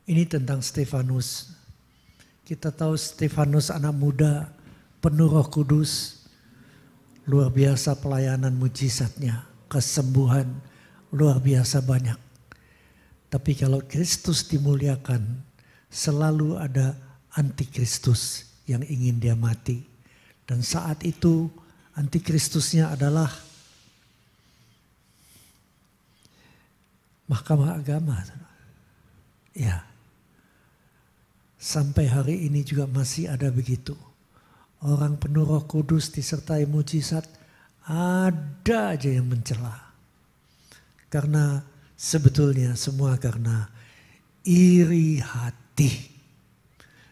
Ini tentang Stefanus. Kita tahu Stefanus anak muda, penuh Roh Kudus. Luar biasa pelayanan mujizatnya, kesembuhan luar biasa banyak. Tapi kalau Kristus dimuliakan, selalu ada antikristus yang ingin dia mati. Dan saat itu antikristusnya adalah Mahkamah Agama. Ya. Sampai hari ini juga masih ada begitu. Orang penuh Roh Kudus disertai mujizat, ada aja yang mencela. Karena sebetulnya semua karena iri hati.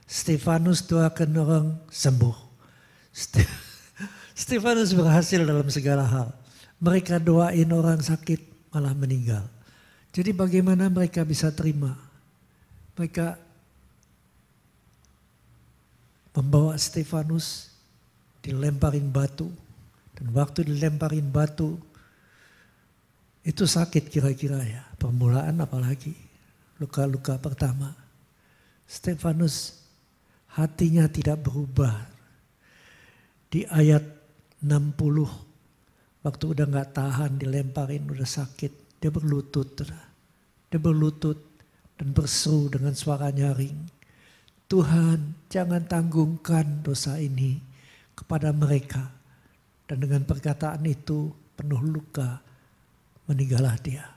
Stefanus doakan orang sembuh. Stefanus berhasil dalam segala hal. Mereka doain orang sakit malah meninggal. Jadi bagaimana mereka bisa terima? Mereka membawa Stefanus, dilemparin batu. Dan waktu dilemparin batu, itu sakit kira-kira ya. Permulaan apalagi, luka-luka pertama. Stefanus hatinya tidak berubah. Di ayat 60, waktu udah gak tahan dilemparin, udah sakit. Dia berlutut. Dia berlutut dan berseru dengan suara nyaring. Tuhan, jangan tanggungkan dosa ini kepada mereka. Dan dengan perkataan itu penuh luka, meninggallah dia.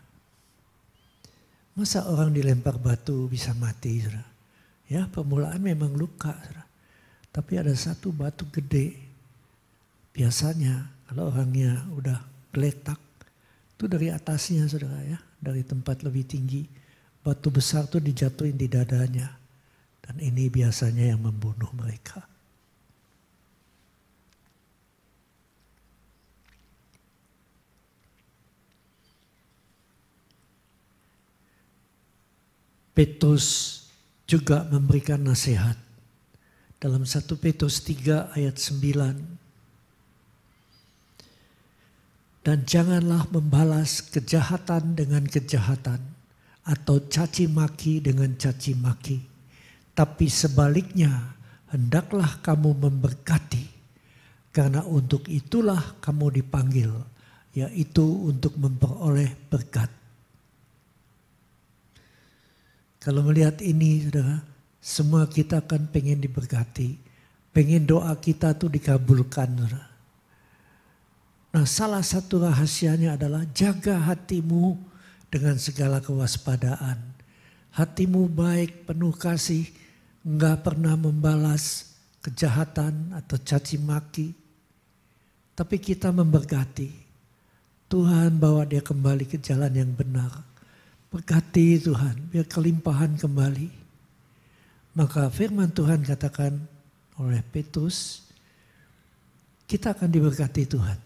Masa orang dilempar batu bisa mati? Saudara? Ya, permulaan memang luka. Saudara. Tapi ada satu batu gede. Biasanya kalau orangnya udah geletak, itu dari atasnya saudara ya, dari tempat lebih tinggi. Batu besar itu dijatuhin di dadanya. Dan ini biasanya yang membunuh mereka. Petrus juga memberikan nasihat. Dalam 1 Petrus 3 ayat 9. Dan janganlah membalas kejahatan dengan kejahatan atau caci maki dengan caci maki. Tapi sebaliknya hendaklah kamu memberkati, karena untuk itulah kamu dipanggil, yaitu untuk memperoleh berkat. Kalau melihat ini saudara, semua kita kan pengen diberkati, pengen doa kita tuh dikabulkan saudara. Nah, salah satu rahasianya adalah jaga hatimu dengan segala kewaspadaan. Hatimu baik, penuh kasih, enggak pernah membalas kejahatan atau caci maki. Tapi kita memberkati. Tuhan bawa dia kembali ke jalan yang benar. Berkati Tuhan, biar kelimpahan kembali. Maka firman Tuhan katakan oleh Petrus, kita akan diberkati Tuhan.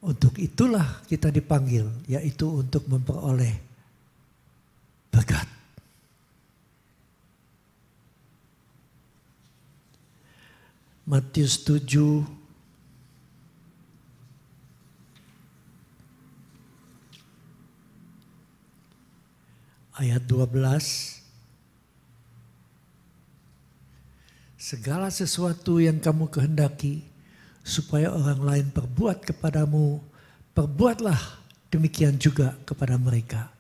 Untuk itulah kita dipanggil, yaitu untuk memperoleh berkat. Matius 7 ayat 12. Segala sesuatu yang kamu kehendaki supaya orang lain perbuat kepadamu, perbuatlah demikian juga kepada mereka.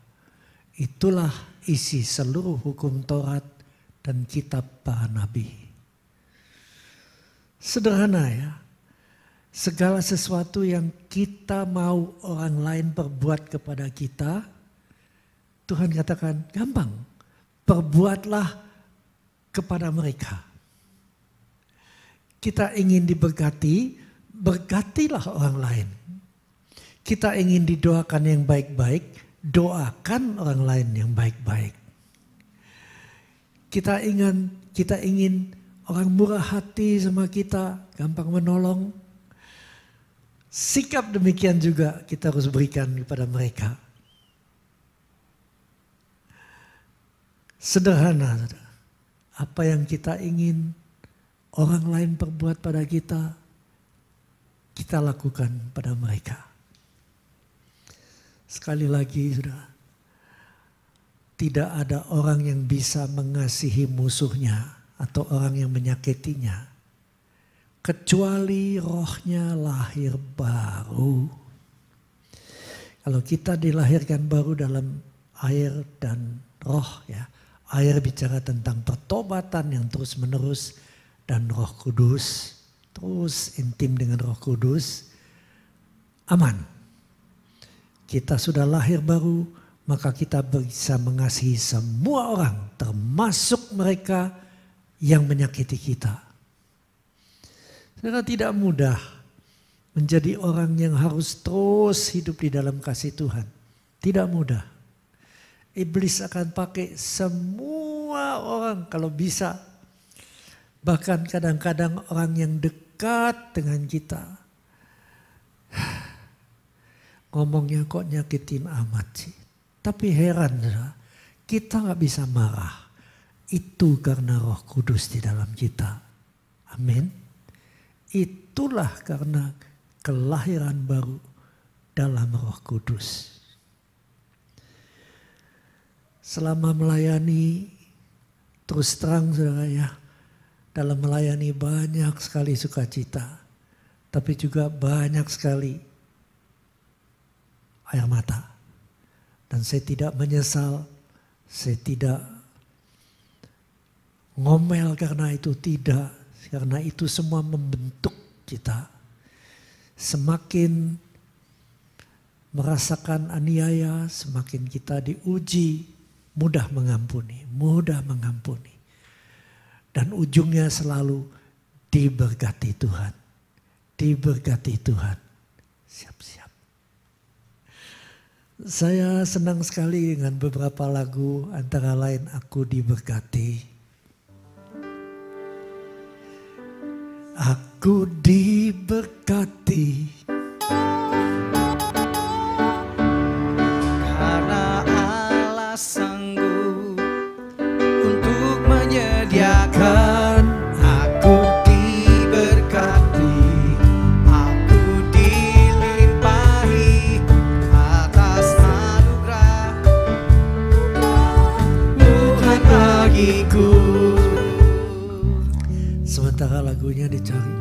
Itulah isi seluruh hukum Taurat dan kitab para nabi. Sederhana ya. Segala sesuatu yang kita mau orang lain perbuat kepada kita, Tuhan katakan gampang. Perbuatlah kepada mereka. Kita ingin diberkati, berkatilah orang lain. Kita ingin didoakan yang baik-baik, doakan orang lain yang baik-baik. Kita ingin orang murah hati sama kita, gampang menolong. Sikap demikian juga kita harus berikan kepada mereka. Sederhana, apa yang kita ingin orang lain perbuat pada kita, kita lakukan pada mereka. Sekali lagi, saudara, tidak ada orang yang bisa mengasihi musuhnya atau orang yang menyakitinya, kecuali rohnya lahir baru. Kalau kita dilahirkan baru dalam air dan roh, ya, air bicara tentang pertobatan yang terus menerus, dan Roh Kudus, terus intim dengan Roh Kudus, aman. Kita sudah lahir baru, maka kita bisa mengasihi semua orang, termasuk mereka yang menyakiti kita. Saudara, tidak mudah menjadi orang yang harus terus hidup di dalam kasih Tuhan. Tidak mudah. Iblis akan pakai semua orang kalau bisa. Bahkan kadang-kadang orang yang dekat dengan kita. Ngomongnya kok nyakitin amat sih. Tapi heran, kita gak bisa marah. Itu karena Roh Kudus di dalam kita. Amin. Itulah karena kelahiran baru dalam Roh Kudus. Selama melayani, terus terang saudara ya, dalam melayani banyak sekali sukacita. Tapi juga banyak sekali air mata. Dan saya tidak menyesal, saya tidak ngomel karena itu, tidak. Karena itu semua membentuk kita. Semakin merasakan aniaya, semakin kita diuji, mudah mengampuni, mudah mengampuni. Dan ujungnya selalu diberkati Tuhan. Diberkati Tuhan. Siap-siap. Saya senang sekali dengan beberapa lagu, antara lain Aku Diberkati. Aku diberkati karena Allah sanggup untuk menyediakan. Aku diberkati, aku dilimpahi atas anugerah Tuhan bagiku. Sementara lagunya dicari.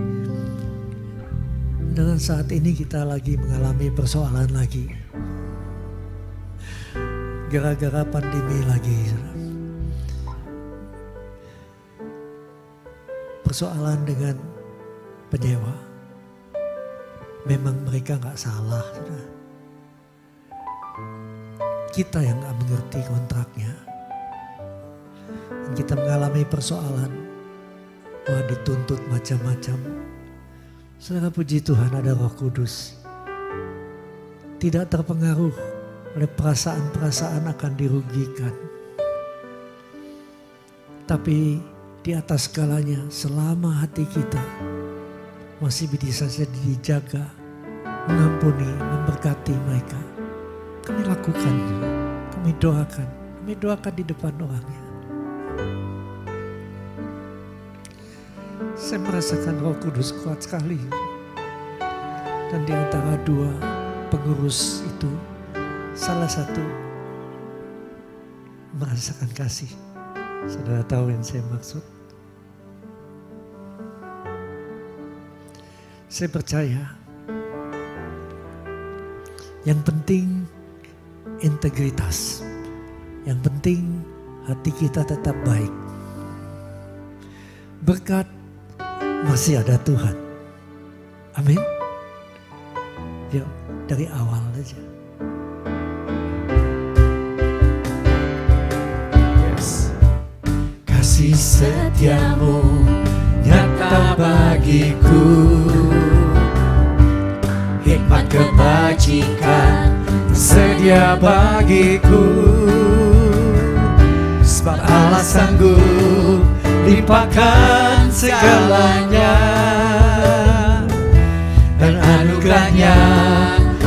Dan saat ini kita lagi mengalami persoalan lagi. Gara-gara pandemi lagi. Persoalan dengan penyewa. Memang mereka gak salah. Kita yang gak mengerti kontraknya. Dan kita mengalami persoalan. Wah, dituntut macam-macam. Saudara, puji Tuhan ada Roh Kudus. Tidak terpengaruh oleh perasaan-perasaan akan dirugikan. Tapi di atas segalanya, selama hati kita masih bisa saja dijaga, mengampuni, memberkati mereka, kami lakukan, kami doakan di depan orangnya. Saya merasakan Roh Kudus kuat sekali. Dan di antara dua pengurus itu, salah satu merasakan kasih. Saudara tahu yang saya maksud. Saya percaya yang penting integritas. Yang penting hati kita tetap baik. Berkat masih ada Tuhan. Amin. Yuk, dari awal aja. Yes. Kasih setiamu nyata bagiku, hikmat kebajikan sedia bagiku. sebab Allah sanggup limpahkan segalanya, dan anugerahnya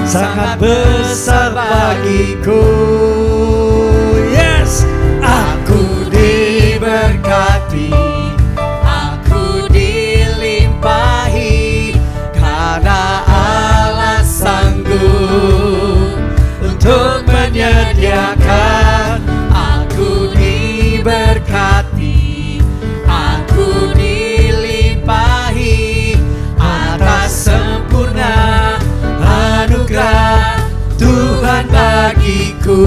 sangat besar bagiku. Yes, aku diberkati, aku dilimpahi, karena Allah sanggup untuk menyediakan. Aku diberkati, aku dilimpahi atas sempurna anugerah Tuhan bagiku.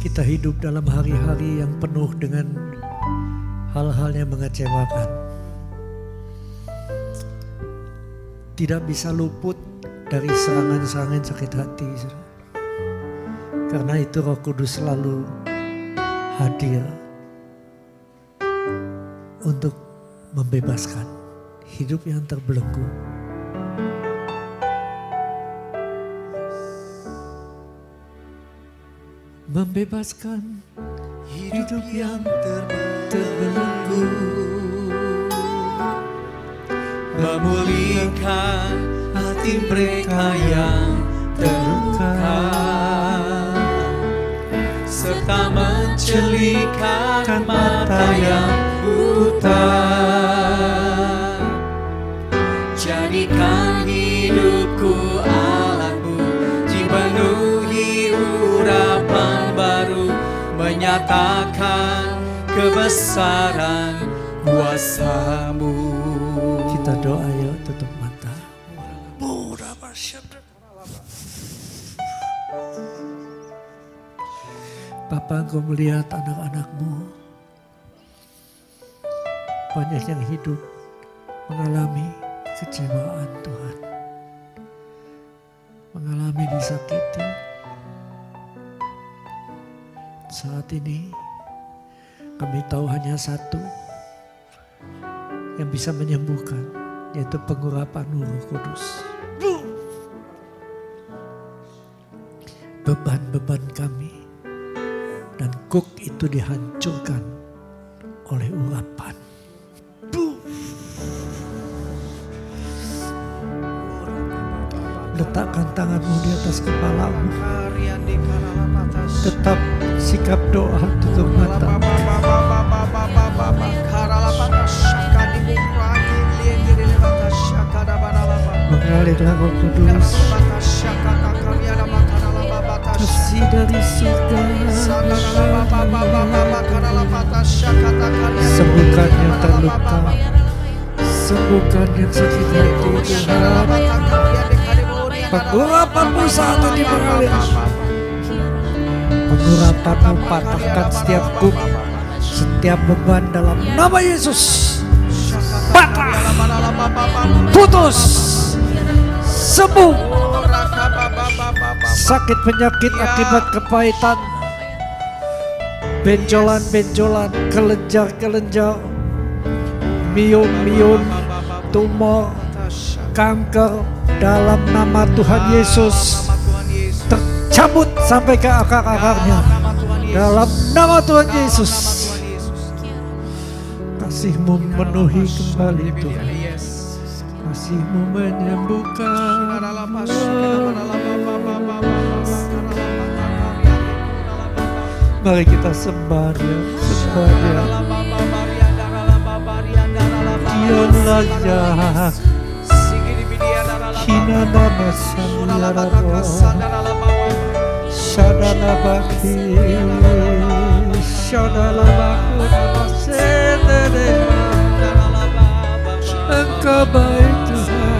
Kita hidup dalam hari-hari yang penuh dengan hal-hal yang mengecewakan. Tidak bisa luput dari serangan-serangan sakit hati. Karena itu Roh Kudus selalu hadir untuk membebaskan hidup yang terbelenggu. Membebaskan hidup yang terbelenggu, memulihkan hati mereka yang terluka, serta mencelikkan mata yang buta. Jadikan hidupku alatmu, dipenuhi urapan baru, menyatakan kebesaran kuasa-Mu. Kita doa yuk, tutup mata. Bapa, Engkau melihat anak-anak-Mu, banyak yang hidup mengalami kecewaan Tuhan, mengalami disakiti. Saat ini kami tahu hanya satu yang bisa menyembuhkan, yaitu pengurapan Roh Kudus. Beban-beban kami dan kuk itu dihancurkan oleh urapan. Letakkan tanganmu di atas kepalamu. Tetap sikap doa, tutup mata. Mengalirlah Roh Kudus, kasih dari surga. Sembuhkan yang terluka, sembuhkan yang sakit hati Tuhan. Pengurapan-Mu saat ini mengalir. Pengurapan-Mu patahkan setiap kuk, setiap beban dalam nama Yesus. Patah, putus, sembuh. Sakit penyakit akibat kepahitan, benjolan-benjolan, kelenjar-kelenjar, miom-miom, tumor, kanker, dalam nama Tuhan Yesus tercabut sampai ke akar-akarnya. Dalam nama Tuhan Yesus, kasih-Mu memenuhi kembali Tuhan. Kasih-Mu menyembuhkan. Mari kita sembah Dia, sembah Dia. Dialah jahat, hina nama Sandarabo, Shadalabaki, Shadalabaku nama Sendere. Engkau baik Tuhan.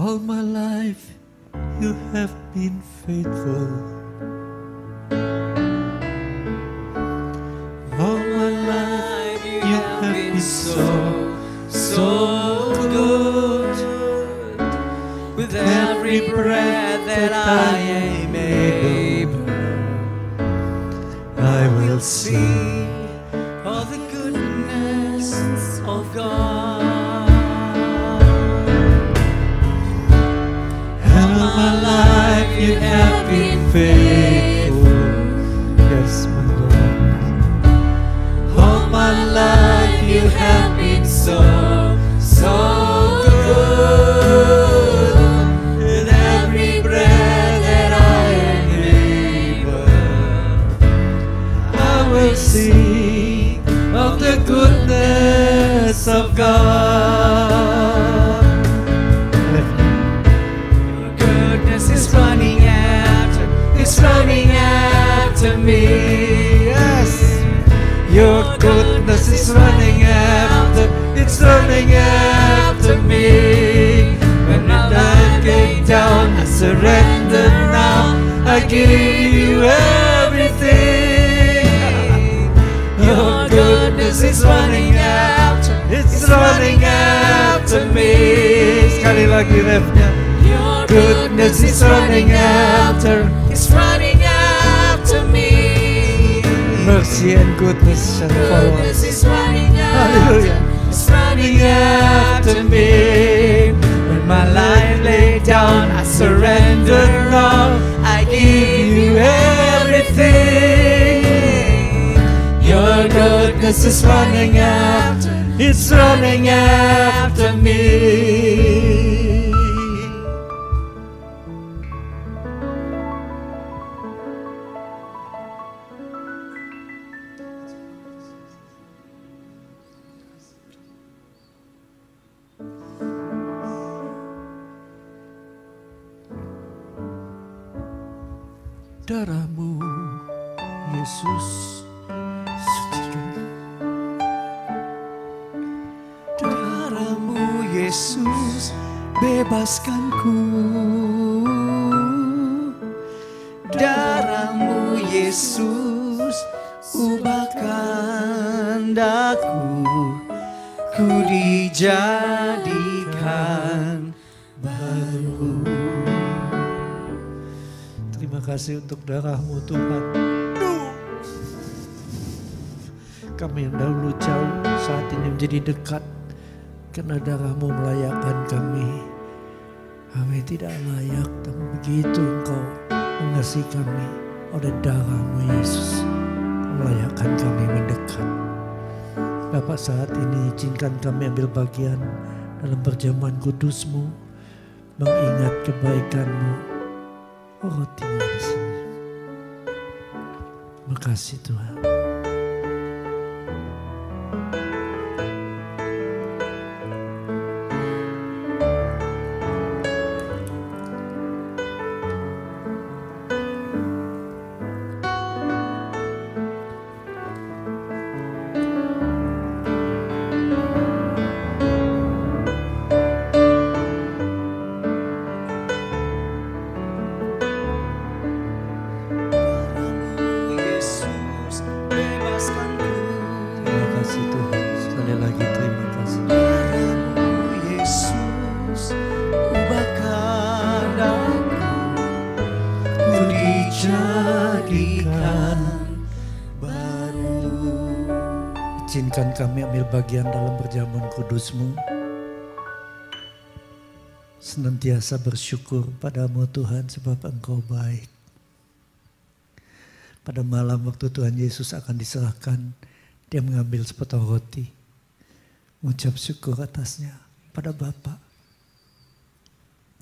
All my life you have been faithful. All my life you have been so good. With every every breath that I am able, I will sing of the goodness of God. all my life you have been faithful. Yes, my Lord. All my life you have been so good. With every breath that I am able, I will sing of the goodness of God. Your goodness is running after me. Yes, your goodness is running after, it's running after me. When my life gave down, I surrender now. I give you everything. Your goodness is running after, it's running after me. Sekali lagi refnya. Your Goodness is running after, it's running after me. mercy and goodness shall follow Goodness us. is running Hallelujah. it's running after me. When my life laid down, I surrender now. I give you everything. Your goodness is running after, it's running after me. Darahmu, Yesus, Darahmu Yesus bebaskanku. Darahmu Yesus ubahkan daku. Ku dijadikan baru. terima kasih untuk darah-Mu Tuhan. Kami yang dahulu jauh saat ini menjadi dekat karena darah-Mu melayakkan kami. Kami tidak layak, tapi begitu Engkau mengasihi kami oleh darah-Mu Yesus, melayakkan kami mendekat. Bapak, saat ini izinkan kami ambil bagian dalam perjamuan kudus-Mu, mengingat kebaikan-Mu. Oh, tinggal di sini. Makasih Tuhan. Izinkan kami ambil bagian dalam perjamuan kudus-Mu. Senantiasa bersyukur padamu Tuhan sebab Engkau baik. Pada malam waktu Tuhan Yesus akan diserahkan, Dia mengambil sepotong roti, mengucap syukur atasnya pada Bapa.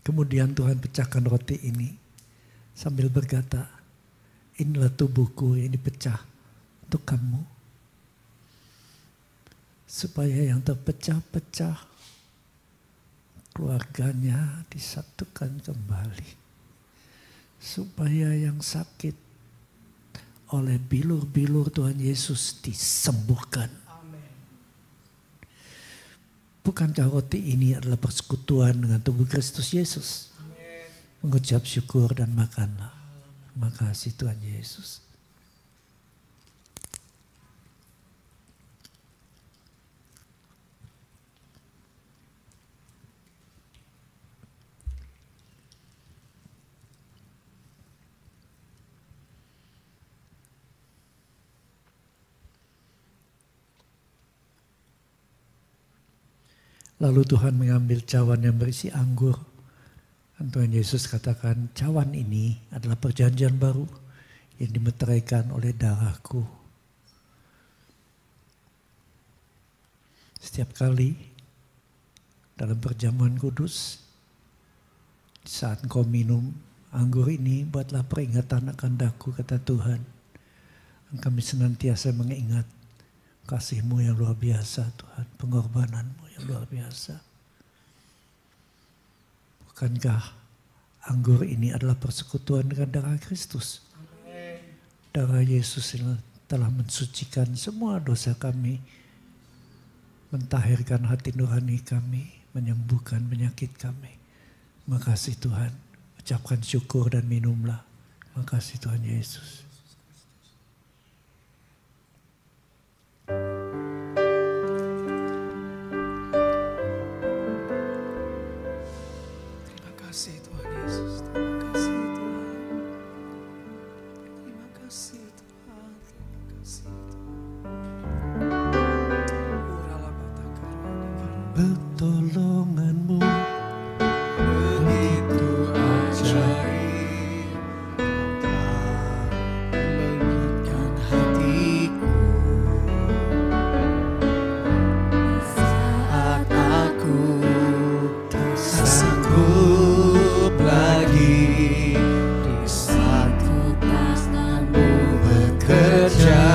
Kemudian Tuhan pecahkan roti ini sambil berkata, inilah tubuhku yang dipecah untuk kamu. Supaya yang terpecah-pecah keluarganya disatukan kembali. Supaya yang sakit oleh bilur-bilur Tuhan Yesus disembuhkan. Amen. Bukankah roti ini adalah persekutuan dengan tubuh Kristus Yesus? Amen. Mengucap syukur dan makanlah. Terima kasih Tuhan Yesus. Lalu Tuhan mengambil cawan yang berisi anggur. Dan Tuhan Yesus katakan, cawan ini adalah perjanjian baru yang dimeteraikan oleh darahku. Setiap kali dalam perjamuan kudus, saat engkau minum anggur ini, buatlah peringatan akan daku, kata Tuhan. Kami senantiasa mengingat kasih-Mu yang luar biasa, Tuhan, pengorbanan-Mu yang luar biasa. Bukankah anggur ini adalah persekutuan dengan darah Kristus? Darah Yesus yang telah mensucikan semua dosa kami, mentahirkan hati nurani kami, menyembuhkan penyakit kami. Makasih Tuhan, ucapkan syukur dan minumlah. Makasih Tuhan Yesus. Terima kasih Tuhan Yesus, terima kasih Tuhan. Terima kasih Tuhan, terima kasih Tuhan. Pertolongan-Mu begitu ajaib, membangkitkan hatiku saat aku tak sanggup lagi. Di satu tangan-Mu bekerja,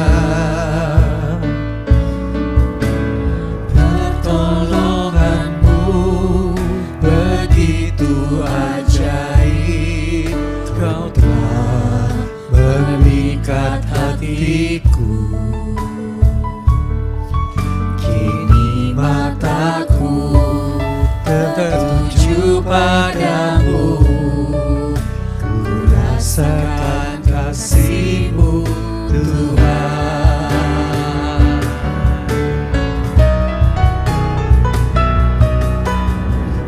pertolongan-Mu begitu ajaib. Kau telah memikat hatiku. Kini mataku tertuju padamu. Ku rasakan kasih-Mu Tuhan.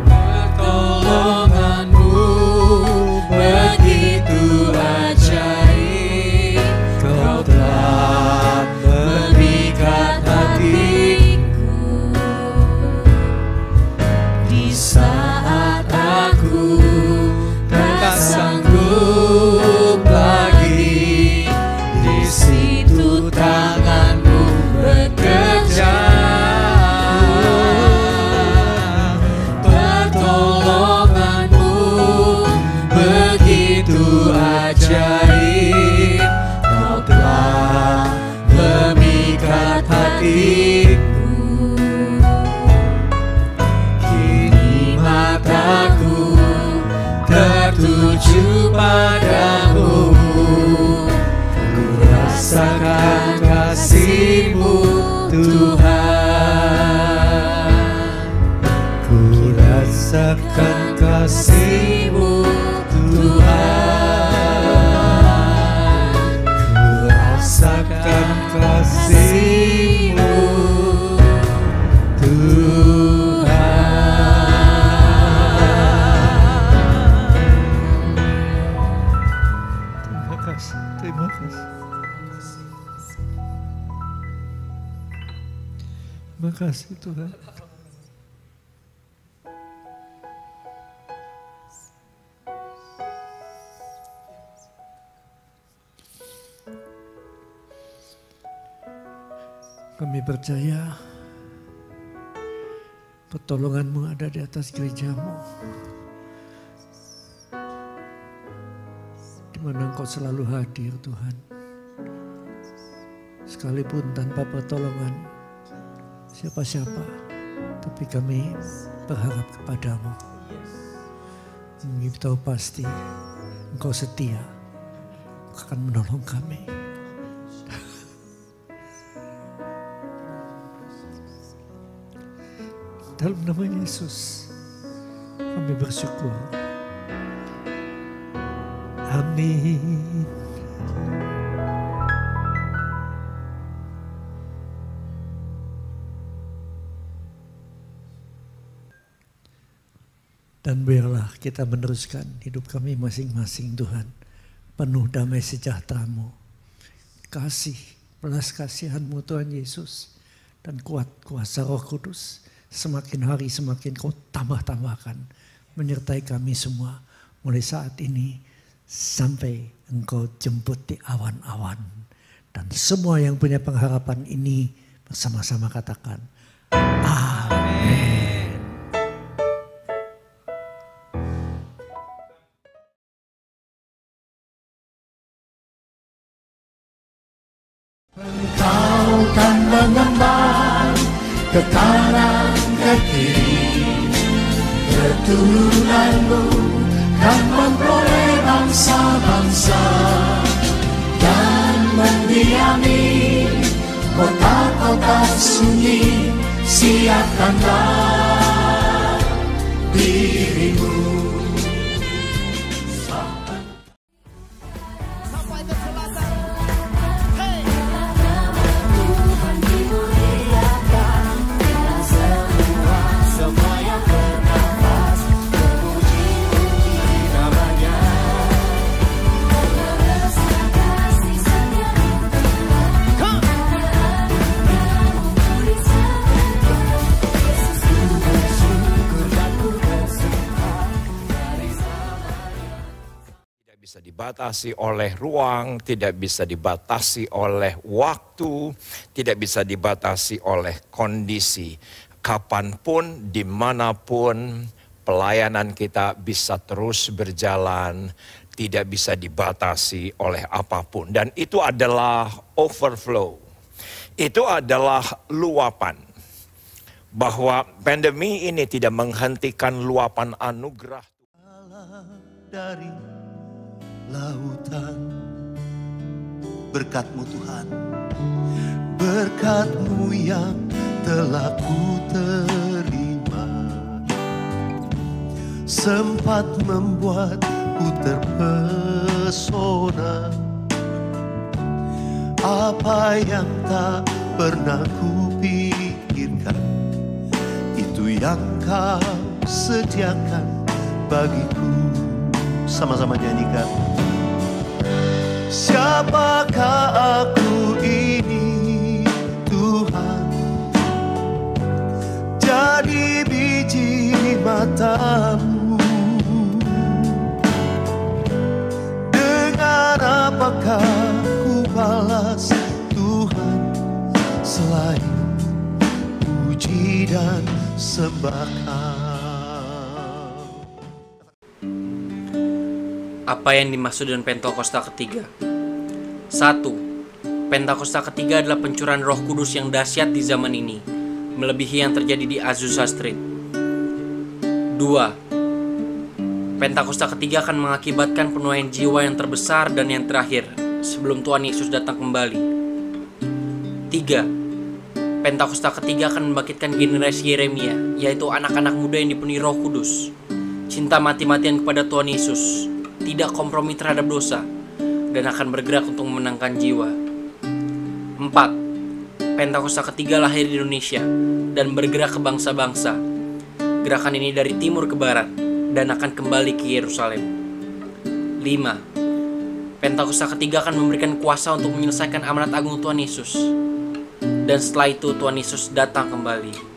Pertolongan-Mu begitu ajaib. Kau telah memikat hatiku. Di saat aku tak sanggup lagi, di situ tangan-Mu bekerja. Pertolongan-Mu begitu ajaib. Kau telah memikat hatiku. Kini mataku tertuju padamu. Ku rasakan kasih-Mu Tuhan. Ku rasakan kasih-Mu Tuhan. Ku rasakan kasih-Mu Tuhan. Terima kasih, terima kasih. Terima kasih Tuhan. Kami percaya pertolongan-Mu ada di atas gereja-Mu, di mana Engkau selalu hadir Tuhan. Sekalipun tanpa pertolongan siapa-siapa, tapi kami berharap kepada-Mu. Kami tahu pasti Engkau setia, akan menolong kami. Dalam nama Yesus kami bersyukur. Amin. Dan biarlah kita meneruskan hidup kami masing-masing Tuhan, penuh damai sejahtera-Mu, kasih, belas kasihan-Mu Tuhan Yesus, dan kuat kuasa Roh Kudus semakin hari semakin kau tambah-tambahkan. Menyertai kami semua mulai saat ini sampai engkau jemput di awan-awan. Dan semua yang punya pengharapan ini bersama-sama katakan, amin. Engkau kan mengembang ke kanan ke kiri, keturunanmu kan memperoleh bangsa-bangsa dan mendiami kota-kota sunyi. Siapkanlah dirimu. Bisa dibatasi oleh ruang, tidak bisa dibatasi oleh waktu, tidak bisa dibatasi oleh kondisi. Kapanpun, dimanapun, pelayanan kita bisa terus berjalan, tidak bisa dibatasi oleh apapun. Dan itu adalah overflow, itu adalah luapan. Bahwa pandemi ini tidak menghentikan luapan anugerah Dari lautan, berkat-Mu Tuhan, berkat-Mu yang telah ku terima, sempat membuat ku terpesona. Apa yang tak pernah ku pikirkan, itu yang Kau sediakan bagiku. Sama-sama nyanyikan. Siapakah aku ini Tuhan, jadi biji mata-Mu. Dengan apakah ku balas Tuhan, selain puji dan sembah. Apa yang dimaksud dengan Pentakosta ketiga? 1. Pentakosta ketiga adalah pencurahan Roh Kudus yang dahsyat di zaman ini, melebihi yang terjadi di Azusa Street. 2. Pentakosta ketiga akan mengakibatkan penuaian jiwa yang terbesar dan yang terakhir sebelum Tuhan Yesus datang kembali. 3. Pentakosta ketiga akan membangkitkan generasi Yeremia, yaitu anak-anak muda yang dipenuhi Roh Kudus, cinta mati-matian kepada Tuhan Yesus, tidak kompromi terhadap dosa, dan akan bergerak untuk memenangkan jiwa. 4. Pentakosta ketiga lahir di Indonesia dan bergerak ke bangsa-bangsa. Gerakan ini dari timur ke barat dan akan kembali ke Yerusalem. 5. Pentakosta ketiga akan memberikan kuasa untuk menyelesaikan amanat agung Tuhan Yesus. Dan setelah itu Tuhan Yesus datang kembali.